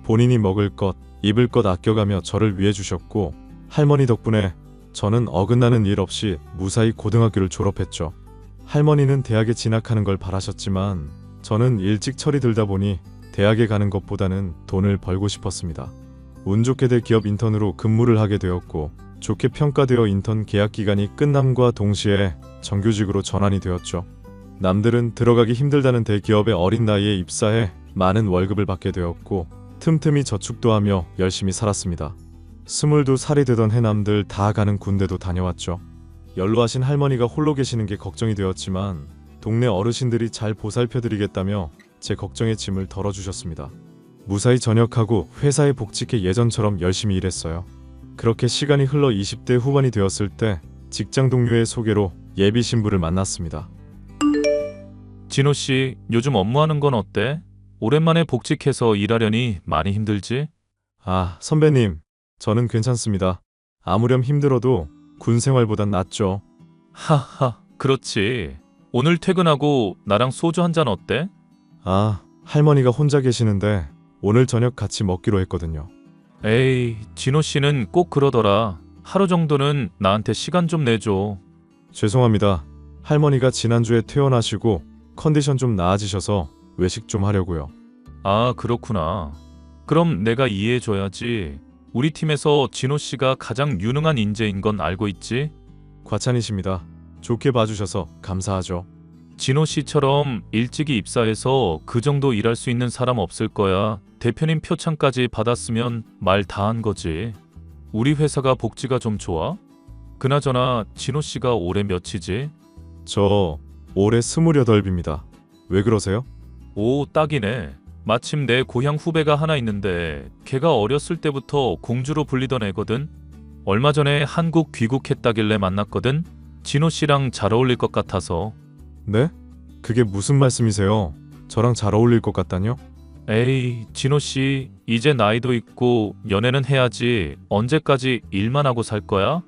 본인이 먹을 것, 입을 것 아껴가며 저를 위해 주셨고 할머니 덕분에 저는 어긋나는 일 없이 무사히 고등학교를 졸업했죠. 할머니는 대학에 진학하는 걸 바라셨지만 저는 일찍 철이 들다 보니 대학에 가는 것보다는 돈을 벌고 싶었습니다. 운 좋게 대기업 인턴으로 근무를 하게 되었고 좋게 평가되어 인턴 계약 기간이 끝남과 동시에 정규직으로 전환이 되었죠. 남들은 들어가기 힘들다는 대기업에 어린 나이에 입사해 많은 월급을 받게 되었고 틈틈이 저축도 하며 열심히 살았습니다. 22살이 되던 해 남들 다 가는 군대도 다녀왔죠. 연로하신 할머니가 홀로 계시는 게 걱정이 되었지만 동네 어르신들이 잘 보살펴드리겠다며 제 걱정의 짐을 덜어주셨습니다. 무사히 전역하고 회사에 복직해 예전처럼 열심히 일했어요. 그렇게 시간이 흘러 20대 후반이 되었을 때 직장 동료의 소개로 예비 신부를 만났습니다. 진호 씨, 요즘 업무하는 건 어때? 오랜만에 복직해서 일하려니 많이 힘들지? 아, 선배님. 저는 괜찮습니다. 아무렴 힘들어도 군 생활보단 낫죠. 하하, 그렇지. 오늘 퇴근하고 나랑 소주 한잔 어때? 아, 할머니가 혼자 계시는데 오늘 저녁 같이 먹기로 했거든요. 에이, 진호 씨는 꼭 그러더라. 하루 정도는 나한테 시간 좀 내줘. 죄송합니다. 할머니가 지난주에 퇴원하시고 컨디션 좀 나아지셔서 외식 좀 하려고요. 아, 그렇구나. 그럼 내가 이해해줘야지. 우리 팀에서 진호 씨가 가장 유능한 인재인 건 알고 있지? 과찬이십니다. 좋게 봐주셔서 감사하죠. 진호 씨처럼 일찍이 입사해서 그 정도 일할 수 있는 사람 없을 거야. 대표님 표창까지 받았으면 말 다 한 거지. 우리 회사가 복지가 좀 좋아? 그나저나 진호 씨가 올해 몇이지? 저 올해 28입니다. 왜 그러세요? 오, 딱이네. 마침 내 고향 후배가 하나 있는데 걔가 어렸을 때부터 공주로 불리던 애거든. 얼마 전에 한국 귀국했다길래 만났거든. 진호 씨랑 잘 어울릴 것 같아서. 네? 그게 무슨 말씀이세요? 저랑 잘 어울릴 것 같다뇨? 에이, 진호 씨 이제 나이도 있고 연애는 해야지. 언제까지 일만 하고 살 거야?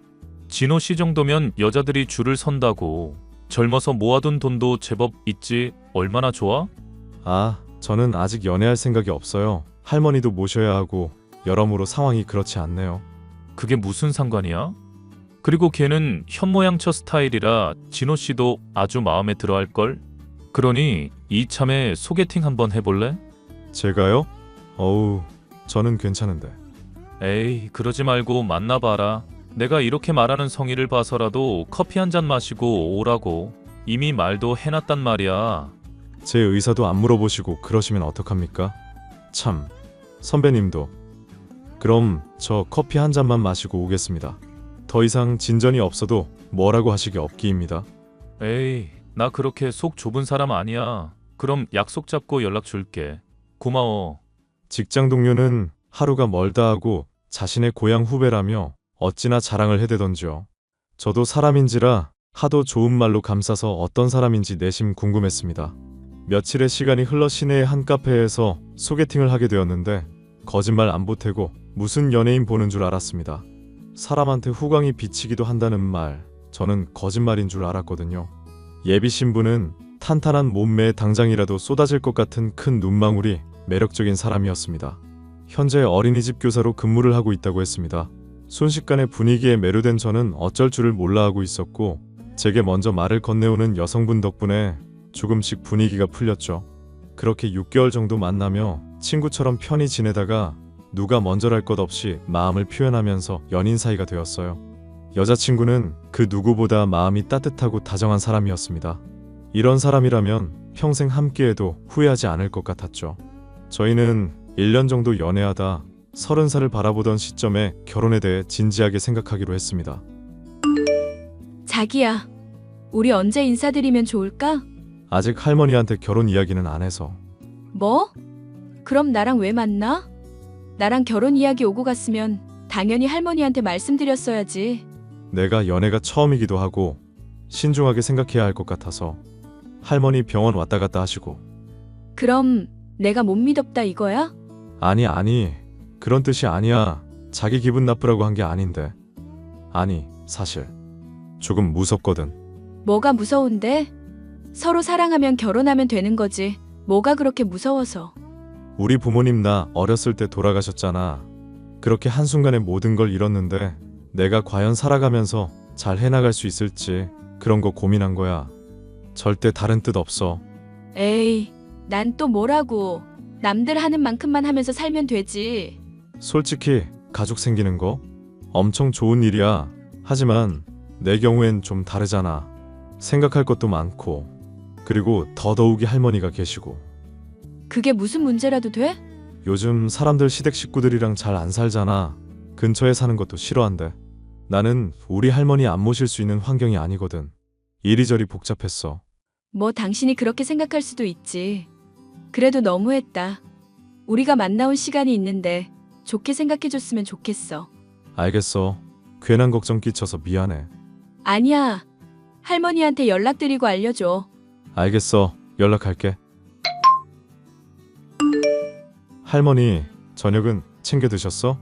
진호 씨 정도면 여자들이 줄을 선다고. 젊어서 모아둔 돈도 제법 있지. 얼마나 좋아? 아, 저는 아직 연애할 생각이 없어요. 할머니도 모셔야 하고 여러모로 상황이 그렇지 않네요. 그게 무슨 상관이야? 그리고 걔는 현모양처 스타일이라 진호 씨도 아주 마음에 들어 할걸? 그러니 이참에 소개팅 한번 해볼래? 제가요? 어우, 저는 괜찮은데. 에이, 그러지 말고 만나봐라. 내가 이렇게 말하는 성의를 봐서라도 커피 한 잔 마시고 오라고. 이미 말도 해놨단 말이야. 제 의사도 안 물어보시고 그러시면 어떡합니까? 참, 선배님도. 그럼 저 커피 한 잔만 마시고 오겠습니다. 더 이상 진전이 없어도 뭐라고 하시기 없기입니다. 에이, 나 그렇게 속 좁은 사람 아니야. 그럼 약속 잡고 연락 줄게. 고마워. 직장 동료는 하루가 멀다 하고 자신의 고향 후배라며 어찌나 자랑을 해대던지요. 저도 사람인지라 하도 좋은 말로 감싸서 어떤 사람인지 내심 궁금했습니다. 며칠의 시간이 흘러 시내의 한 카페에서 소개팅을 하게 되었는데 거짓말 안 보태고 무슨 연예인 보는 줄 알았습니다. 사람한테 후광이 비치기도 한다는 말, 저는 거짓말인 줄 알았거든요. 예비 신부는 탄탄한 몸매에 당장이라도 쏟아질 것 같은 큰 눈망울이 매력적인 사람이었습니다. 현재 어린이집 교사로 근무를 하고 있다고 했습니다. 순식간에 분위기에 매료된 저는 어쩔 줄을 몰라 하고 있었고 제게 먼저 말을 건네오는 여성분 덕분에 조금씩 분위기가 풀렸죠. 그렇게 6개월 정도 만나며 친구처럼 편히 지내다가 누가 먼저랄 것 없이 마음을 표현하면서 연인 사이가 되었어요. 여자친구는 그 누구보다 마음이 따뜻하고 다정한 사람이었습니다. 이런 사람이라면 평생 함께해도 후회하지 않을 것 같았죠. 저희는 1년 정도 연애하다 30살을 바라보던 시점에 결혼에 대해 진지하게 생각하기로 했습니다. 자기야, 우리 언제 인사드리면 좋을까? 아직 할머니한테 결혼 이야기는 안 해서. 뭐? 그럼 나랑 왜 만나? 나랑 결혼 이야기 오고 갔으면 당연히 할머니한테 말씀드렸어야지. 내가 연애가 처음이기도 하고 신중하게 생각해야 할 것 같아서. 할머니 병원 왔다 갔다 하시고. 그럼 내가 못 믿었다 이거야? 아니 그런 뜻이 아니야. 자기 기분 나쁘라고 한 게 아닌데. 아니 사실 조금 무섭거든. 뭐가 무서운데? 서로 사랑하면 결혼하면 되는 거지. 뭐가 그렇게 무서워서. 우리 부모님 나 어렸을 때 돌아가셨잖아. 그렇게 한순간에 모든 걸 잃었는데 내가 과연 살아가면서 잘 해나갈 수 있을지 그런 거 고민한 거야. 절대 다른 뜻 없어. 에이, 난 또 뭐라고. 남들 하는 만큼만 하면서 살면 되지. 솔직히 가족 생기는 거 엄청 좋은 일이야. 하지만 내 경우엔 좀 다르잖아. 생각할 것도 많고 그리고 더더욱이 할머니가 계시고. 그게 무슨 문제라도 돼? 요즘 사람들 시댁 식구들이랑 잘 안 살잖아. 근처에 사는 것도 싫어한대. 나는 우리 할머니 안 모실 수 있는 환경이 아니거든. 이리저리 복잡했어. 뭐 당신이 그렇게 생각할 수도 있지. 그래도 너무했다. 우리가 만나온 시간이 있는데 좋게 생각해줬으면 좋겠어. 알겠어. 괜한 걱정 끼쳐서 미안해. 아니야. 할머니한테 연락드리고 알려줘. 알겠어. 연락할게. 할머니, 저녁은 챙겨 드셨어?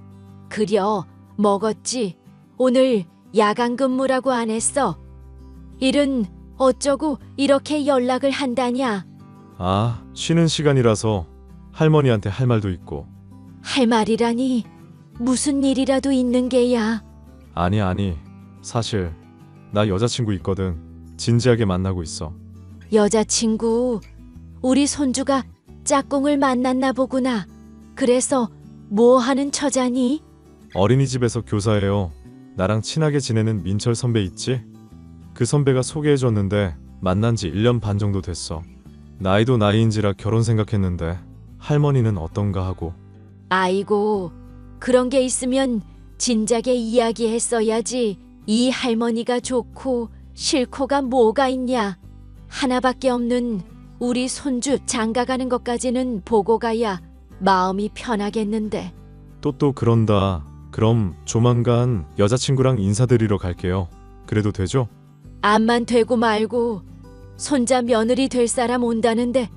그려 먹었지. 오늘 야간 근무라고 안 했어. 일은 어쩌고 이렇게 연락을 한다냐. 아, 쉬는 시간이라서 할머니한테 할 말도 있고. 할 말이라니 무슨 일이라도 있는 게야. 아니. 사실 나 여자친구 있거든. 진지하게 만나고 있어. 여자친구, 우리 손주가 짝꿍을 만났나 보구나. 그래서 뭐 하는 처자니? 어린이집에서 교사예요. 나랑 친하게 지내는 민철 선배 있지? 그 선배가 소개해줬는데 만난 지 1년 반 정도 됐어. 나이도 나이인지라 결혼 생각했는데 할머니는 어떤가 하고. 아이고, 그런 게 있으면 진작에 이야기했어야지. 이 할머니가 좋고 싫고가 뭐가 있냐. 하나밖에 없는 우리 손주 장가가는 것까지는 보고 가야 마음이 편하겠는데. 또 그런다. 그럼 조만간 여자친구랑 인사드리러 갈게요. 그래도 되죠? 암만 되고 말고 손자 며느리 될 사람 온다는데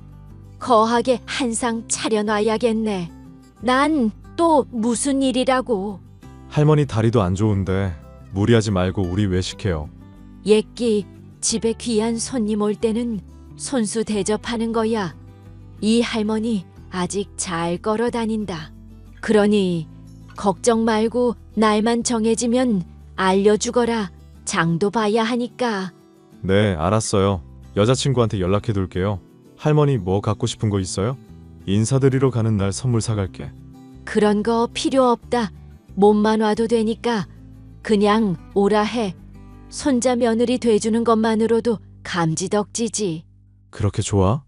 거하게 한상 차려놔야겠네. 난 또 무슨 일이라고. 할머니 다리도 안 좋은데 무리하지 말고 우리 외식해요. 옛기 집에 귀한 손님 올 때는 손수 대접하는 거야. 이 할머니 아직 잘 걸어 다닌다. 그러니 걱정 말고 날만 정해지면 알려주거라. 장도 봐야 하니까. 네, 알았어요. 여자친구한테 연락해둘게요. 할머니 뭐 갖고 싶은 거 있어요? 인사드리러 가는 날 선물 사갈게. 그런 거 필요 없다. 몸만 와도 되니까 그냥 오라 해. 손자 며느리 돼주는 것만으로도 감지덕지지. 그렇게 좋아?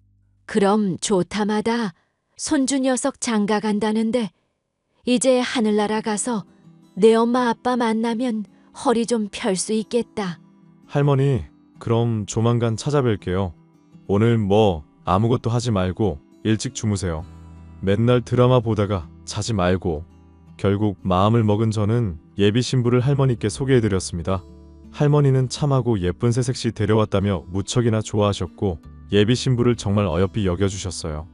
그럼 좋다마다 손주 녀석 장가 간다는데 이제 하늘나라 가서 내 엄마 아빠 만나면 허리 좀 펼 수 있겠다. 할머니, 그럼 조만간 찾아뵐게요. 오늘 뭐 아무것도 하지 말고 일찍 주무세요. 맨날 드라마 보다가 자지 말고. 결국 마음을 먹은 저는 예비 신부를 할머니께 소개해드렸습니다. 할머니는 참하고 예쁜 새색시 데려왔다며 무척이나 좋아하셨고 예비 신부를 정말 어여삐 여겨주셨어요.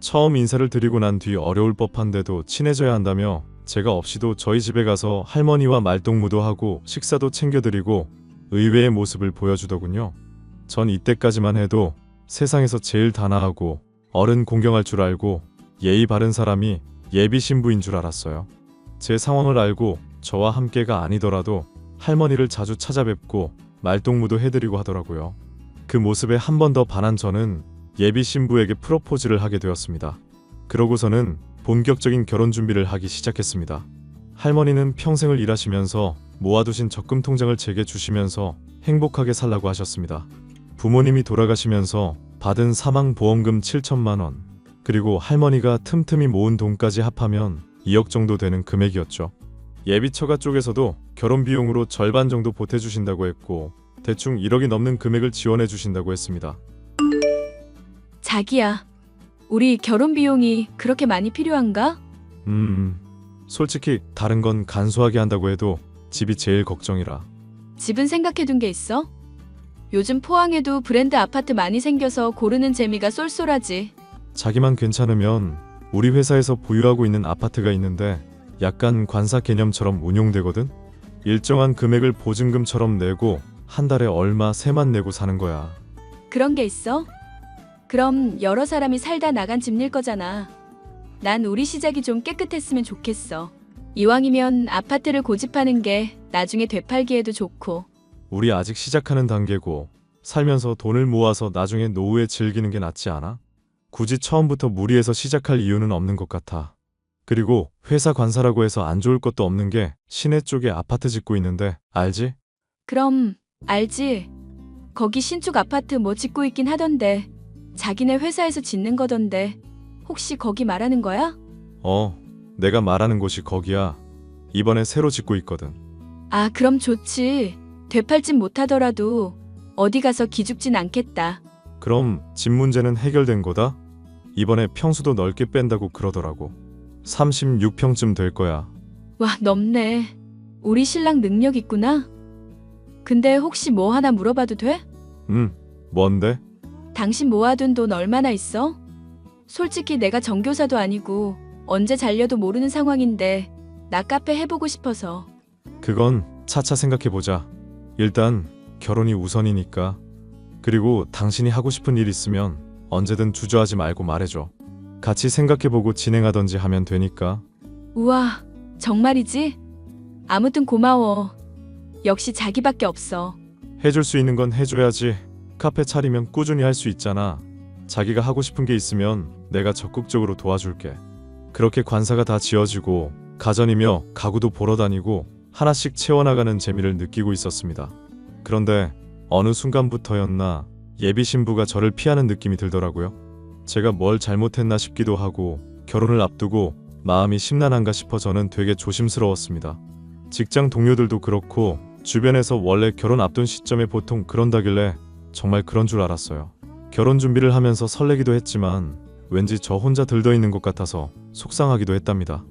처음 인사를 드리고 난 뒤 어려울 법한데도 친해져야 한다며 제가 없이도 저희 집에 가서 할머니와 말동무도 하고 식사도 챙겨드리고 의외의 모습을 보여주더군요. 전 이때까지만 해도 세상에서 제일 단아하고 어른 공경할 줄 알고 예의 바른 사람이 예비 신부인 줄 알았어요. 제 상황을 알고 저와 함께가 아니더라도 할머니를 자주 찾아뵙고 말동무도 해드리고 하더라고요. 그 모습에 한 번 더 반한 저는 예비 신부에게 프로포즈를 하게 되었습니다. 그러고서는 본격적인 결혼 준비를 하기 시작했습니다. 할머니는 평생을 일하시면서 모아두신 적금 통장을 제게 주시면서 행복하게 살라고 하셨습니다. 부모님이 돌아가시면서 받은 사망보험금 7천만 원, 그리고 할머니가 틈틈이 모은 돈까지 합하면 2억 정도 되는 금액이었죠. 예비처가 쪽에서도 결혼 비용으로 절반 정도 보태주신다고 했고 대충 1억이 넘는 금액을 지원해 주신다고 했습니다. 자기야, 우리 결혼 비용이 그렇게 많이 필요한가? 솔직히 다른 건 간소하게 한다고 해도 집이 제일 걱정이라. 집은 생각해둔 게 있어? 요즘 포항에도 브랜드 아파트 많이 생겨서 고르는 재미가 쏠쏠하지. 자기만 괜찮으면 우리 회사에서 보유하고 있는 아파트가 있는데 약간 관사 개념처럼 운용되거든? 일정한 금액을 보증금처럼 내고 한 달에 얼마 세만 내고 사는 거야. 그런 게 있어? 그럼 여러 사람이 살다 나간 집일 거잖아. 난 우리 시작이 좀 깨끗했으면 좋겠어. 이왕이면 아파트를 고집하는 게 나중에 되팔기에도 좋고. 우리 아직 시작하는 단계고 살면서 돈을 모아서 나중에 노후에 즐기는 게 낫지 않아? 굳이 처음부터 무리해서 시작할 이유는 없는 것 같아. 그리고 회사 관사라고 해서 안 좋을 것도 없는 게 시내 쪽에 아파트 짓고 있는데 알지? 그럼 알지. 거기 신축 아파트 뭐 짓고 있긴 하던데. 자기네 회사에서 짓는 거던데. 혹시 거기 말하는 거야? 내가 말하는 곳이 거기야. 이번에 새로 짓고 있거든. 아, 그럼 좋지. 되팔진 못하더라도 어디 가서 기죽진 않겠다. 그럼 집 문제는 해결된 거다? 이번에 평수도 넓게 뺀다고 그러더라고. 36평쯤 될 거야. 와, 넓네. 우리 신랑 능력 있구나. 근데 혹시 뭐 하나 물어봐도 돼? 뭔데? 당신 모아둔 돈 얼마나 있어? 솔직히 내가 정교사도 아니고 언제 잘려도 모르는 상황인데 나 카페 해보고 싶어서. 그건 차차 생각해보자. 일단 결혼이 우선이니까. 그리고 당신이 하고 싶은 일 있으면 언제든 주저하지 말고 말해줘. 같이 생각해보고 진행하던지 하면 되니까. 우와, 정말이지? 아무튼 고마워. 역시 자기밖에 없어. 해줄 수 있는 건 해줘야지. 카페 차리면 꾸준히 할 수 있잖아. 자기가 하고 싶은 게 있으면 내가 적극적으로 도와줄게. 그렇게 관사가 다 지어지고 가전이며 가구도 보러 다니고 하나씩 채워나가는 재미를 느끼고 있었습니다. 그런데 어느 순간부터였나 예비 신부가 저를 피하는 느낌이 들더라고요. 제가 뭘 잘못했나 싶기도 하고 결혼을 앞두고 마음이 심란한가 싶어 저는 되게 조심스러웠습니다. 직장 동료들도 그렇고 주변에서 원래 결혼 앞둔 시점에 보통 그런다길래 정말 그런 줄 알았어요. 결혼 준비를 하면서 설레기도 했지만 왠지 저 혼자 들떠있는 것 같아서 속상하기도 했답니다.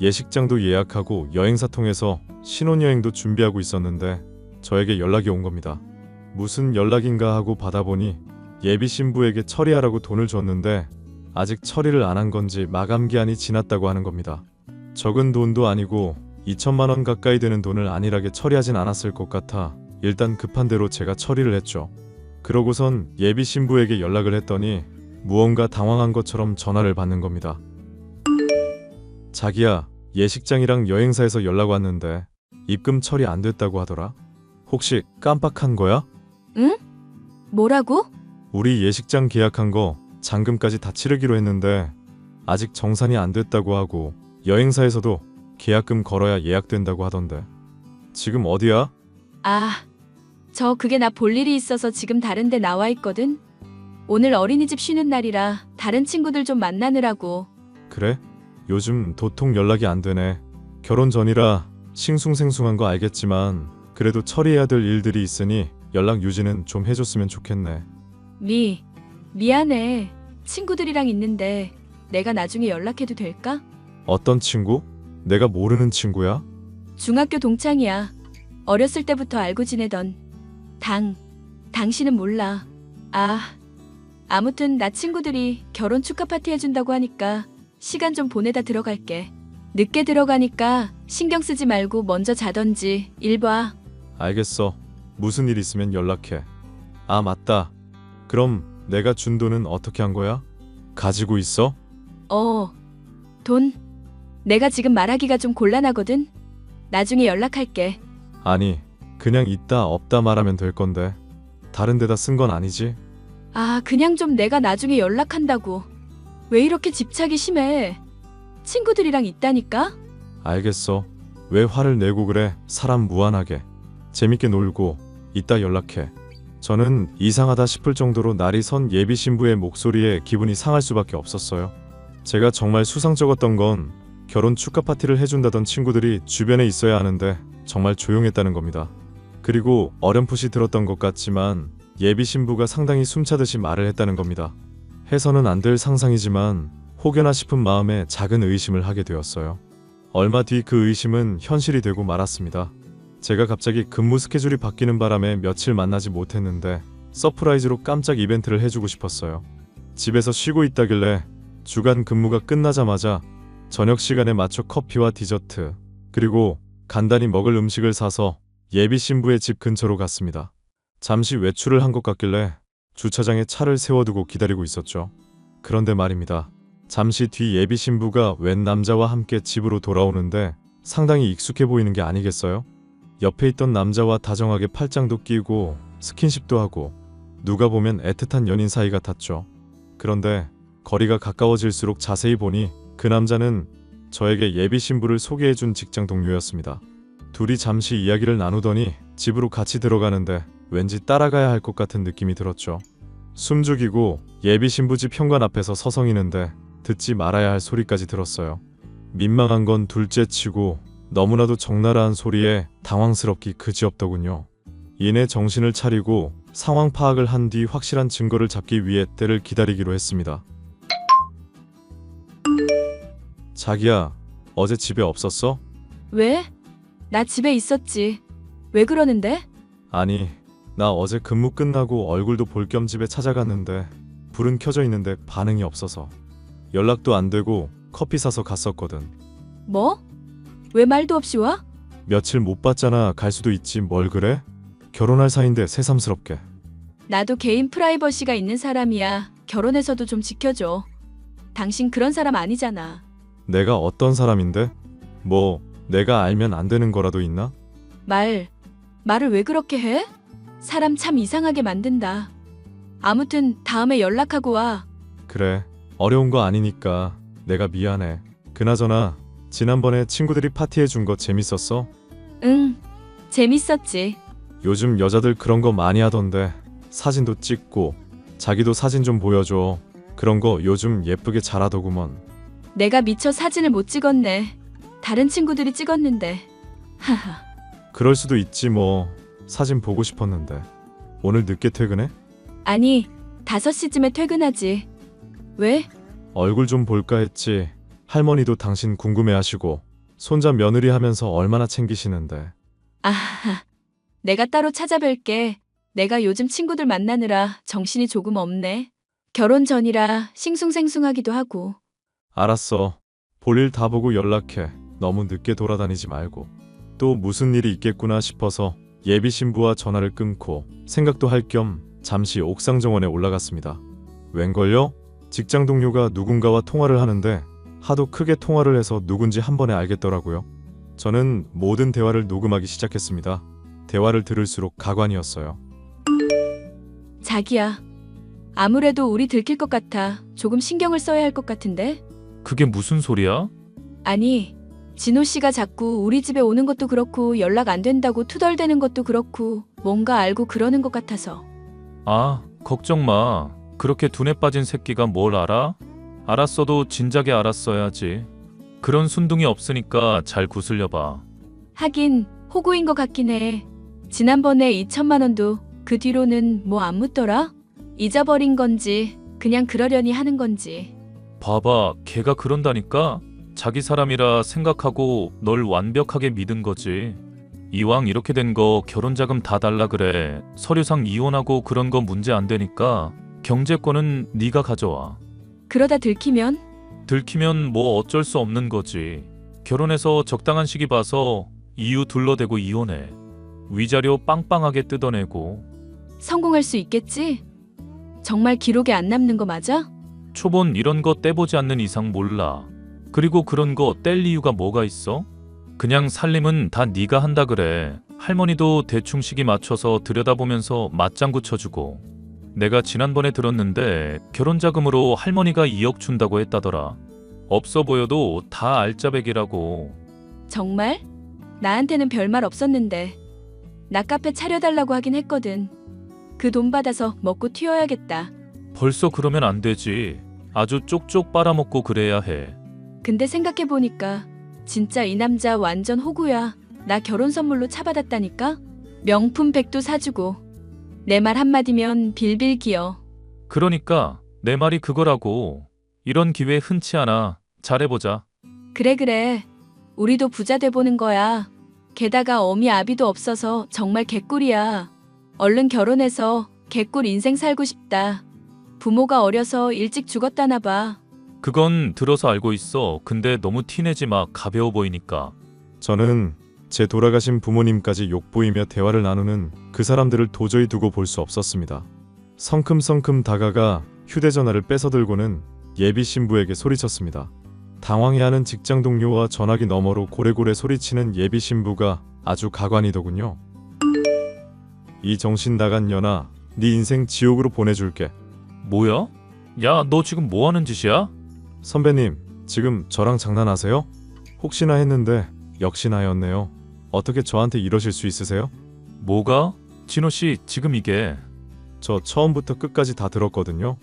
예식장도 예약하고 여행사 통해서 신혼여행도 준비하고 있었는데 저에게 연락이 온 겁니다. 무슨 연락인가 하고 받아보니 예비 신부에게 처리하라고 돈을 줬는데 아직 처리를 안 한 건지 마감 기한이 지났다고 하는 겁니다. 적은 돈도 아니고 2천만 원 가까이 되는 돈을 안일하게 처리하진 않았을 것 같아 일단 급한 대로 제가 처리를 했죠. 그러고선 예비 신부에게 연락을 했더니 무언가 당황한 것처럼 전화를 받는 겁니다. 자기야, 예식장이랑 여행사에서 연락 왔는데 입금 처리 안 됐다고 하더라. 혹시 깜빡한 거야? 응? 뭐라고? 우리 예식장 계약한 거 잔금까지 다 치르기로 했는데 아직 정산이 안 됐다고 하고 여행사에서도 계약금 걸어야 예약된다고 하던데. 지금 어디야? 아, 그게 나 볼 일이 있어서 지금 다른 데 나와 있거든. 오늘 어린이집 쉬는 날이라 다른 친구들 좀 만나느라고. 그래? 요즘 도통 연락이 안 되네. 결혼 전이라 싱숭생숭한 거 알겠지만 그래도 처리해야 될 일들이 있으니 연락 유지는 좀 해줬으면 좋겠네. 미안해. 친구들이랑 있는데 내가 나중에 연락해도 될까? 어떤 친구? 내가 모르는 친구야? 중학교 동창이야. 어렸을 때부터 알고 지내던. 당신은 몰라. 아무튼 나 친구들이 결혼 축하 파티 해준다고 하니까 시간 좀 보내다 들어갈게. 늦게 들어가니까 신경 쓰지 말고 먼저 자던지 일 봐. 알겠어. 무슨 일 있으면 연락해. 아, 맞다. 그럼 내가 준 돈은 어떻게 한 거야? 가지고 있어? 돈? 내가 지금 말하기가 좀 곤란하거든. 나중에 연락할게. 아니, 그냥 있다 없다 말하면 될 건데 다른 데다 쓴 건 아니지? 그냥 좀 내가 나중에 연락한다고. 왜 이렇게 집착이 심해? 친구들이랑 있다니까? 알겠어. 왜 화를 내고 그래? 사람 무한하게. 재밌게 놀고 이따 연락해. 저는 이상하다 싶을 정도로 날이 선 예비 신부의 목소리에 기분이 상할 수밖에 없었어요. 제가 정말 수상쩍었던 건 결혼 축하 파티를 해준다던 친구들이 주변에 있어야 하는데 정말 조용했다는 겁니다. 그리고 어렴풋이 들었던 것 같지만 예비 신부가 상당히 숨차듯이 말을 했다는 겁니다. 해서는 안 될 상상이지만 혹여나 싶은 마음에 작은 의심을 하게 되었어요. 얼마 뒤 그 의심은 현실이 되고 말았습니다. 제가 갑자기 근무 스케줄이 바뀌는 바람에 며칠 만나지 못했는데 서프라이즈로 깜짝 이벤트를 해주고 싶었어요. 집에서 쉬고 있다길래 주간 근무가 끝나자마자 저녁 시간에 맞춰 커피와 디저트 그리고 간단히 먹을 음식을 사서 예비 신부의 집 근처로 갔습니다. 잠시 외출을 한 것 같길래 주차장에 차를 세워두고 기다리고 있었죠. 그런데 말입니다. 잠시 뒤 예비 신부가 웬 남자와 함께 집으로 돌아오는데 상당히 익숙해 보이는 게 아니겠어요? 옆에 있던 남자와 다정하게 팔짱도 끼고 스킨십도 하고 누가 보면 애틋한 연인 사이 같았죠. 그런데 거리가 가까워질수록 자세히 보니 그 남자는 저에게 예비 신부를 소개해준 직장 동료였습니다. 둘이 잠시 이야기를 나누더니 집으로 같이 들어가는데 왠지 따라가야 할 것 같은 느낌이 들었죠. 숨죽이고 예비 신부 집 현관 앞에서 서성이는데 듣지 말아야 할 소리까지 들었어요. 민망한 건 둘째치고 너무나도 적나라한 소리에 당황스럽기 그지없더군요. 이내 정신을 차리고 상황 파악을 한 뒤 확실한 증거를 잡기 위해 때를 기다리기로 했습니다. 자기야, 어제 집에 없었어? 왜? 나 집에 있었지. 왜 그러는데? 아니, 나 어제 근무 끝나고 얼굴도 볼 겸 집에 찾아갔는데 불은 켜져 있는데 반응이 없어서 연락도 안 되고 커피 사서 갔었거든. 뭐? 왜 말도 없이 와? 며칠 못 봤잖아. 갈 수도 있지 뭘 그래? 결혼할 사이인데 새삼스럽게. 나도 개인 프라이버시가 있는 사람이야. 결혼해서도 좀 지켜줘. 당신 그런 사람 아니잖아. 내가 어떤 사람인데? 뭐 내가 알면 안 되는 거라도 있나? 말을 왜 그렇게 해? 사람 참 이상하게 만든다. 아무튼 다음에 연락하고 와. 그래, 어려운 거 아니니까 내가 미안해. 그나저나 지난번에 친구들이 파티해 준 거 재밌었어? 응, 재밌었지. 요즘 여자들 그런 거 많이 하던데 사진도 찍고 자기도 사진 좀 보여줘. 그런 거 요즘 예쁘게 잘하더구먼. 내가 미처 사진을 못 찍었네. 다른 친구들이 찍었는데. 하하. 그럴 수도 있지 뭐. 사진 보고 싶었는데. 오늘 늦게 퇴근해? 아니, 5시쯤에 퇴근하지. 왜? 얼굴 좀 볼까 했지. 할머니도 당신 궁금해하시고 손자 며느리 하면서 얼마나 챙기시는데. 아하. 내가 따로 찾아뵐게. 내가 요즘 친구들 만나느라 정신이 조금 없네. 결혼 전이라 싱숭생숭하기도 하고. 알았어. 볼일 다 보고 연락해. 너무 늦게 돌아다니지 말고. 또 무슨 일이 있겠구나 싶어서 예비 신부와 전화를 끊고 생각도 할 겸 잠시 옥상 정원에 올라갔습니다. 웬걸요? 직장 동료가 누군가와 통화를 하는데 하도 크게 통화를 해서 누군지 한 번에 알겠더라고요. 저는 모든 대화를 녹음하기 시작했습니다. 대화를 들을수록 가관이었어요. 자기야. 아무래도 우리 들킬 것 같아. 조금 신경을 써야 할 것 같은데? 그게 무슨 소리야? 아니, 진호 씨가 자꾸 우리 집에 오는 것도 그렇고 연락 안 된다고 투덜대는 것도 그렇고 뭔가 알고 그러는 것 같아서. 아, 걱정 마. 그렇게 둔에 빠진 새끼가 뭘 알아? 알았어도 진작에 알았어야지. 그런 순둥이 없으니까 잘 구슬려봐. 하긴 호구인 것 같긴 해. 지난번에 2천만 원도 그 뒤로는 뭐 안 묻더라? 잊어버린 건지 그냥 그러려니 하는 건지. 봐봐, 걔가 그런다니까? 자기 사람이라 생각하고 널 완벽하게 믿은 거지. 이왕 이렇게 된 거 결혼자금 다 달라 그래. 서류상 이혼하고 그런 거 문제 안 되니까 경제권은 네가 가져와. 그러다 들키면? 들키면 뭐 어쩔 수 없는 거지. 결혼해서 적당한 시기 봐서 이유 둘러대고 이혼해. 위자료 빵빵하게 뜯어내고. 성공할 수 있겠지? 정말 기록에 안 남는 거 맞아? 초본 이런 거 떼보지 않는 이상 몰라. 그리고 그런 거 뗄 이유가 뭐가 있어? 그냥 살림은 다 네가 한다 그래. 할머니도 대충 시기 맞춰서 들여다보면서 맞장구 쳐주고. 내가 지난번에 들었는데 결혼자금으로 할머니가 2억 준다고 했다더라. 없어 보여도 다 알짜배기라고. 정말? 나한테는 별말 없었는데. 나 카페 차려달라고 하긴 했거든. 그 돈 받아서 먹고 튀어야겠다. 벌써 그러면 안 되지. 아주 쪽쪽 빨아먹고 그래야 해. 근데 생각해보니까 진짜 이 남자 완전 호구야. 나 결혼 선물로 차 받았다니까? 명품 백도 사주고. 내 말 한마디면 빌빌 기어. 그러니까 내 말이 그거라고. 이런 기회 흔치 않아. 잘해보자. 그래. 우리도 부자 돼보는 거야. 게다가 어미 아비도 없어서 정말 개꿀이야. 얼른 결혼해서 개꿀 인생 살고 싶다. 부모가 어려서 일찍 죽었다나 봐. 그건 들어서 알고 있어. 근데 너무 티내지 마. 가벼워 보이니까. 저는 제 돌아가신 부모님까지 욕보이며 대화를 나누는 그 사람들을 도저히 두고 볼 수 없었습니다. 성큼성큼 다가가 휴대전화를 뺏어들고는 예비 신부에게 소리쳤습니다. 당황해하는 직장 동료와 전화기 너머로 고래고래 소리치는 예비 신부가 아주 가관이더군요. 이 정신 나간 년아, 네 인생 지옥으로 보내줄게. 뭐야? 야, 너 지금 뭐 하는 짓이야? 선배님, 지금 저랑 장난하세요? 혹시나 했는데 역시나였네요. 어떻게 저한테 이러실 수 있으세요? 뭐가? 진호 씨, 지금 이게. 저 처음부터 끝까지 다 들었거든요.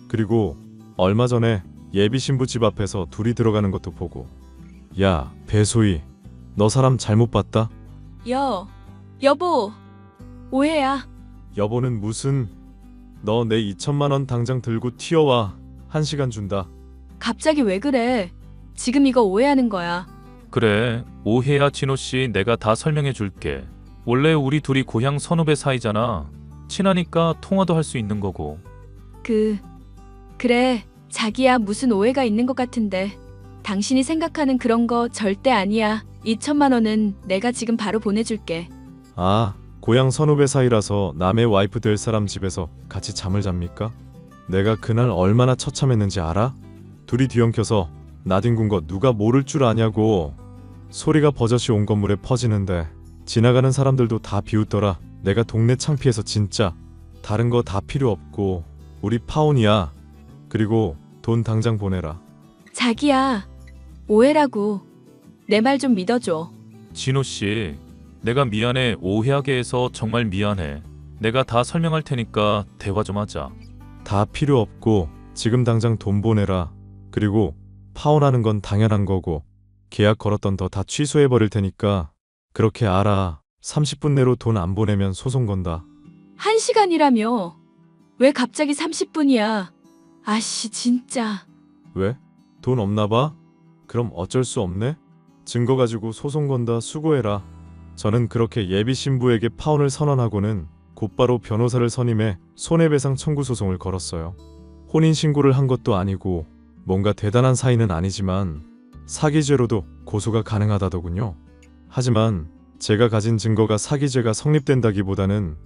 그리고 얼마 전에 예비 신부 집 앞에서 둘이 들어가는 것도 보고. 야, 배소희, 너 사람 잘못 봤다? 여보. 오해야. 여보는 무슨... 너 내 2천만 원 당장 들고 튀어와. 1시간 준다. 갑자기 왜 그래? 지금 이거 오해하는 거야. 그래, 오해야 진호 씨. 내가 다 설명해 줄게. 원래 우리 둘이 고향 선후배 사이잖아. 친하니까 통화도 할 수 있는 거고. 그래. 자기야, 무슨 오해가 있는 것 같은데. 당신이 생각하는 그런 거 절대 아니야. 2천만 원은 내가 지금 바로 보내줄게. 아, 고향 선후배 사이라서 남의 와이프 될 사람 집에서 같이 잠을 잡니까? 내가 그날 얼마나 처참했는지 알아? 둘이 뒤엉켜서 나뒹군 거 누가 모를 줄 아냐고. 소리가 버젓이 온 건물에 퍼지는데 지나가는 사람들도 다 비웃더라. 내가 동네 창피해서 진짜. 다른 거 다 필요 없고 우리 파혼이야. 그리고 돈 당장 보내라. 자기야, 오해라고. 내 말 좀 믿어줘. 진호 씨, 내가 미안해. 오해하게 해서 정말 미안해. 내가 다 설명할 테니까 대화 좀 하자. 다 필요 없고 지금 당장 돈 보내라. 그리고 파혼하는 건 당연한 거고 계약 걸었던 거 다 취소해 버릴 테니까 그렇게 알아. 30분 내로 돈 안 보내면 소송 건다. 1시간이라며. 왜 갑자기 30분이야? 아씨, 진짜. 왜? 돈 없나 봐? 그럼 어쩔 수 없네? 증거 가지고 소송 건다. 수고해라. 저는 그렇게 예비 신부에게 파혼을 선언하고는 곧바로 변호사를 선임해 손해배상 청구 소송을 걸었어요. 혼인신고를 한 것도 아니고 뭔가 대단한 사이는 아니지만 사기죄로도 고소가 가능하다더군요. 하지만 제가 가진 증거가 사기죄가 성립된다기보다는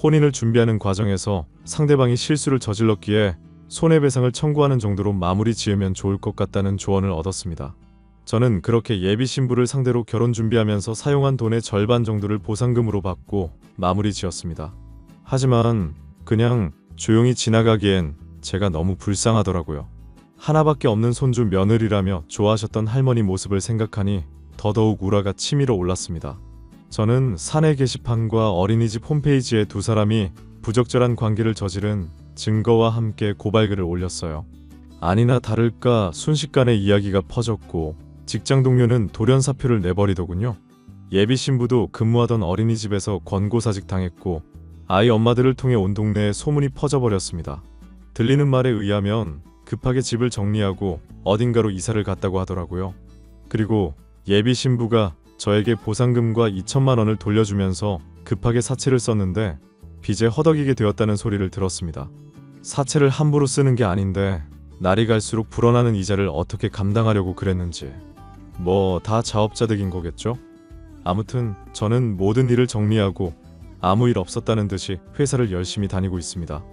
혼인을 준비하는 과정에서 상대방이 실수를 저질렀기에 손해배상을 청구하는 정도로 마무리 지으면 좋을 것 같다는 조언을 얻었습니다. 저는 그렇게 예비 신부를 상대로 결혼 준비하면서 사용한 돈의 절반 정도를 보상금으로 받고 마무리 지었습니다. 하지만 그냥 조용히 지나가기엔 제가 너무 불쌍하더라고요. 하나밖에 없는 손주 며느리라며 좋아하셨던 할머니 모습을 생각하니 더더욱 우라가 치밀어 올랐습니다. 저는 사내 게시판과 어린이집 홈페이지에 두 사람이 부적절한 관계를 저지른 증거와 함께 고발글을 올렸어요. 아니나 다를까 순식간에 이야기가 퍼졌고 직장 동료는 돌연사표를 내버리더군요. 예비 신부도 근무하던 어린이집에서 권고사직 당했고 아이 엄마들을 통해 온 동네에 소문이 퍼져버렸습니다. 들리는 말에 의하면 급하게 집을 정리하고 어딘가로 이사를 갔다고 하더라고요. 그리고 예비 신부가 저에게 보상금과 2천만 원을 돌려주면서 급하게 사채를 썼는데 빚에 허덕이게 되었다는 소리를 들었습니다. 사채를 함부로 쓰는 게 아닌데 날이 갈수록 불어나는 이자를 어떻게 감당하려고 그랬는지 뭐 다 자업자득인 거겠죠? 아무튼 저는 모든 일을 정리하고 아무 일 없었다는 듯이 회사를 열심히 다니고 있습니다.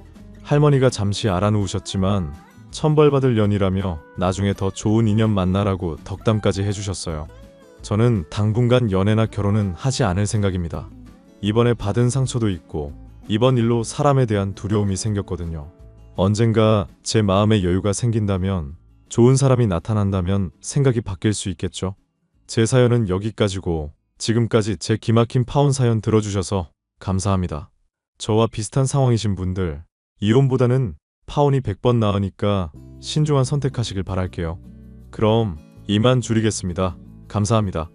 할머니가 잠시 알아누우셨지만 천벌받을 년이라며 나중에 더 좋은 인연 만나라고 덕담까지 해주셨어요. 저는 당분간 연애나 결혼은 하지 않을 생각입니다. 이번에 받은 상처도 있고 이번 일로 사람에 대한 두려움이 생겼거든요. 언젠가 제 마음에 여유가 생긴다면 좋은 사람이 나타난다면 생각이 바뀔 수 있겠죠. 제 사연은 여기까지고 지금까지 제 기막힌 파혼 사연 들어주셔서 감사합니다. 저와 비슷한 상황이신 분들 이혼보다는 파혼이 100번 나으니까 신중한 선택하시길 바랄게요. 그럼 이만 줄이겠습니다. 감사합니다.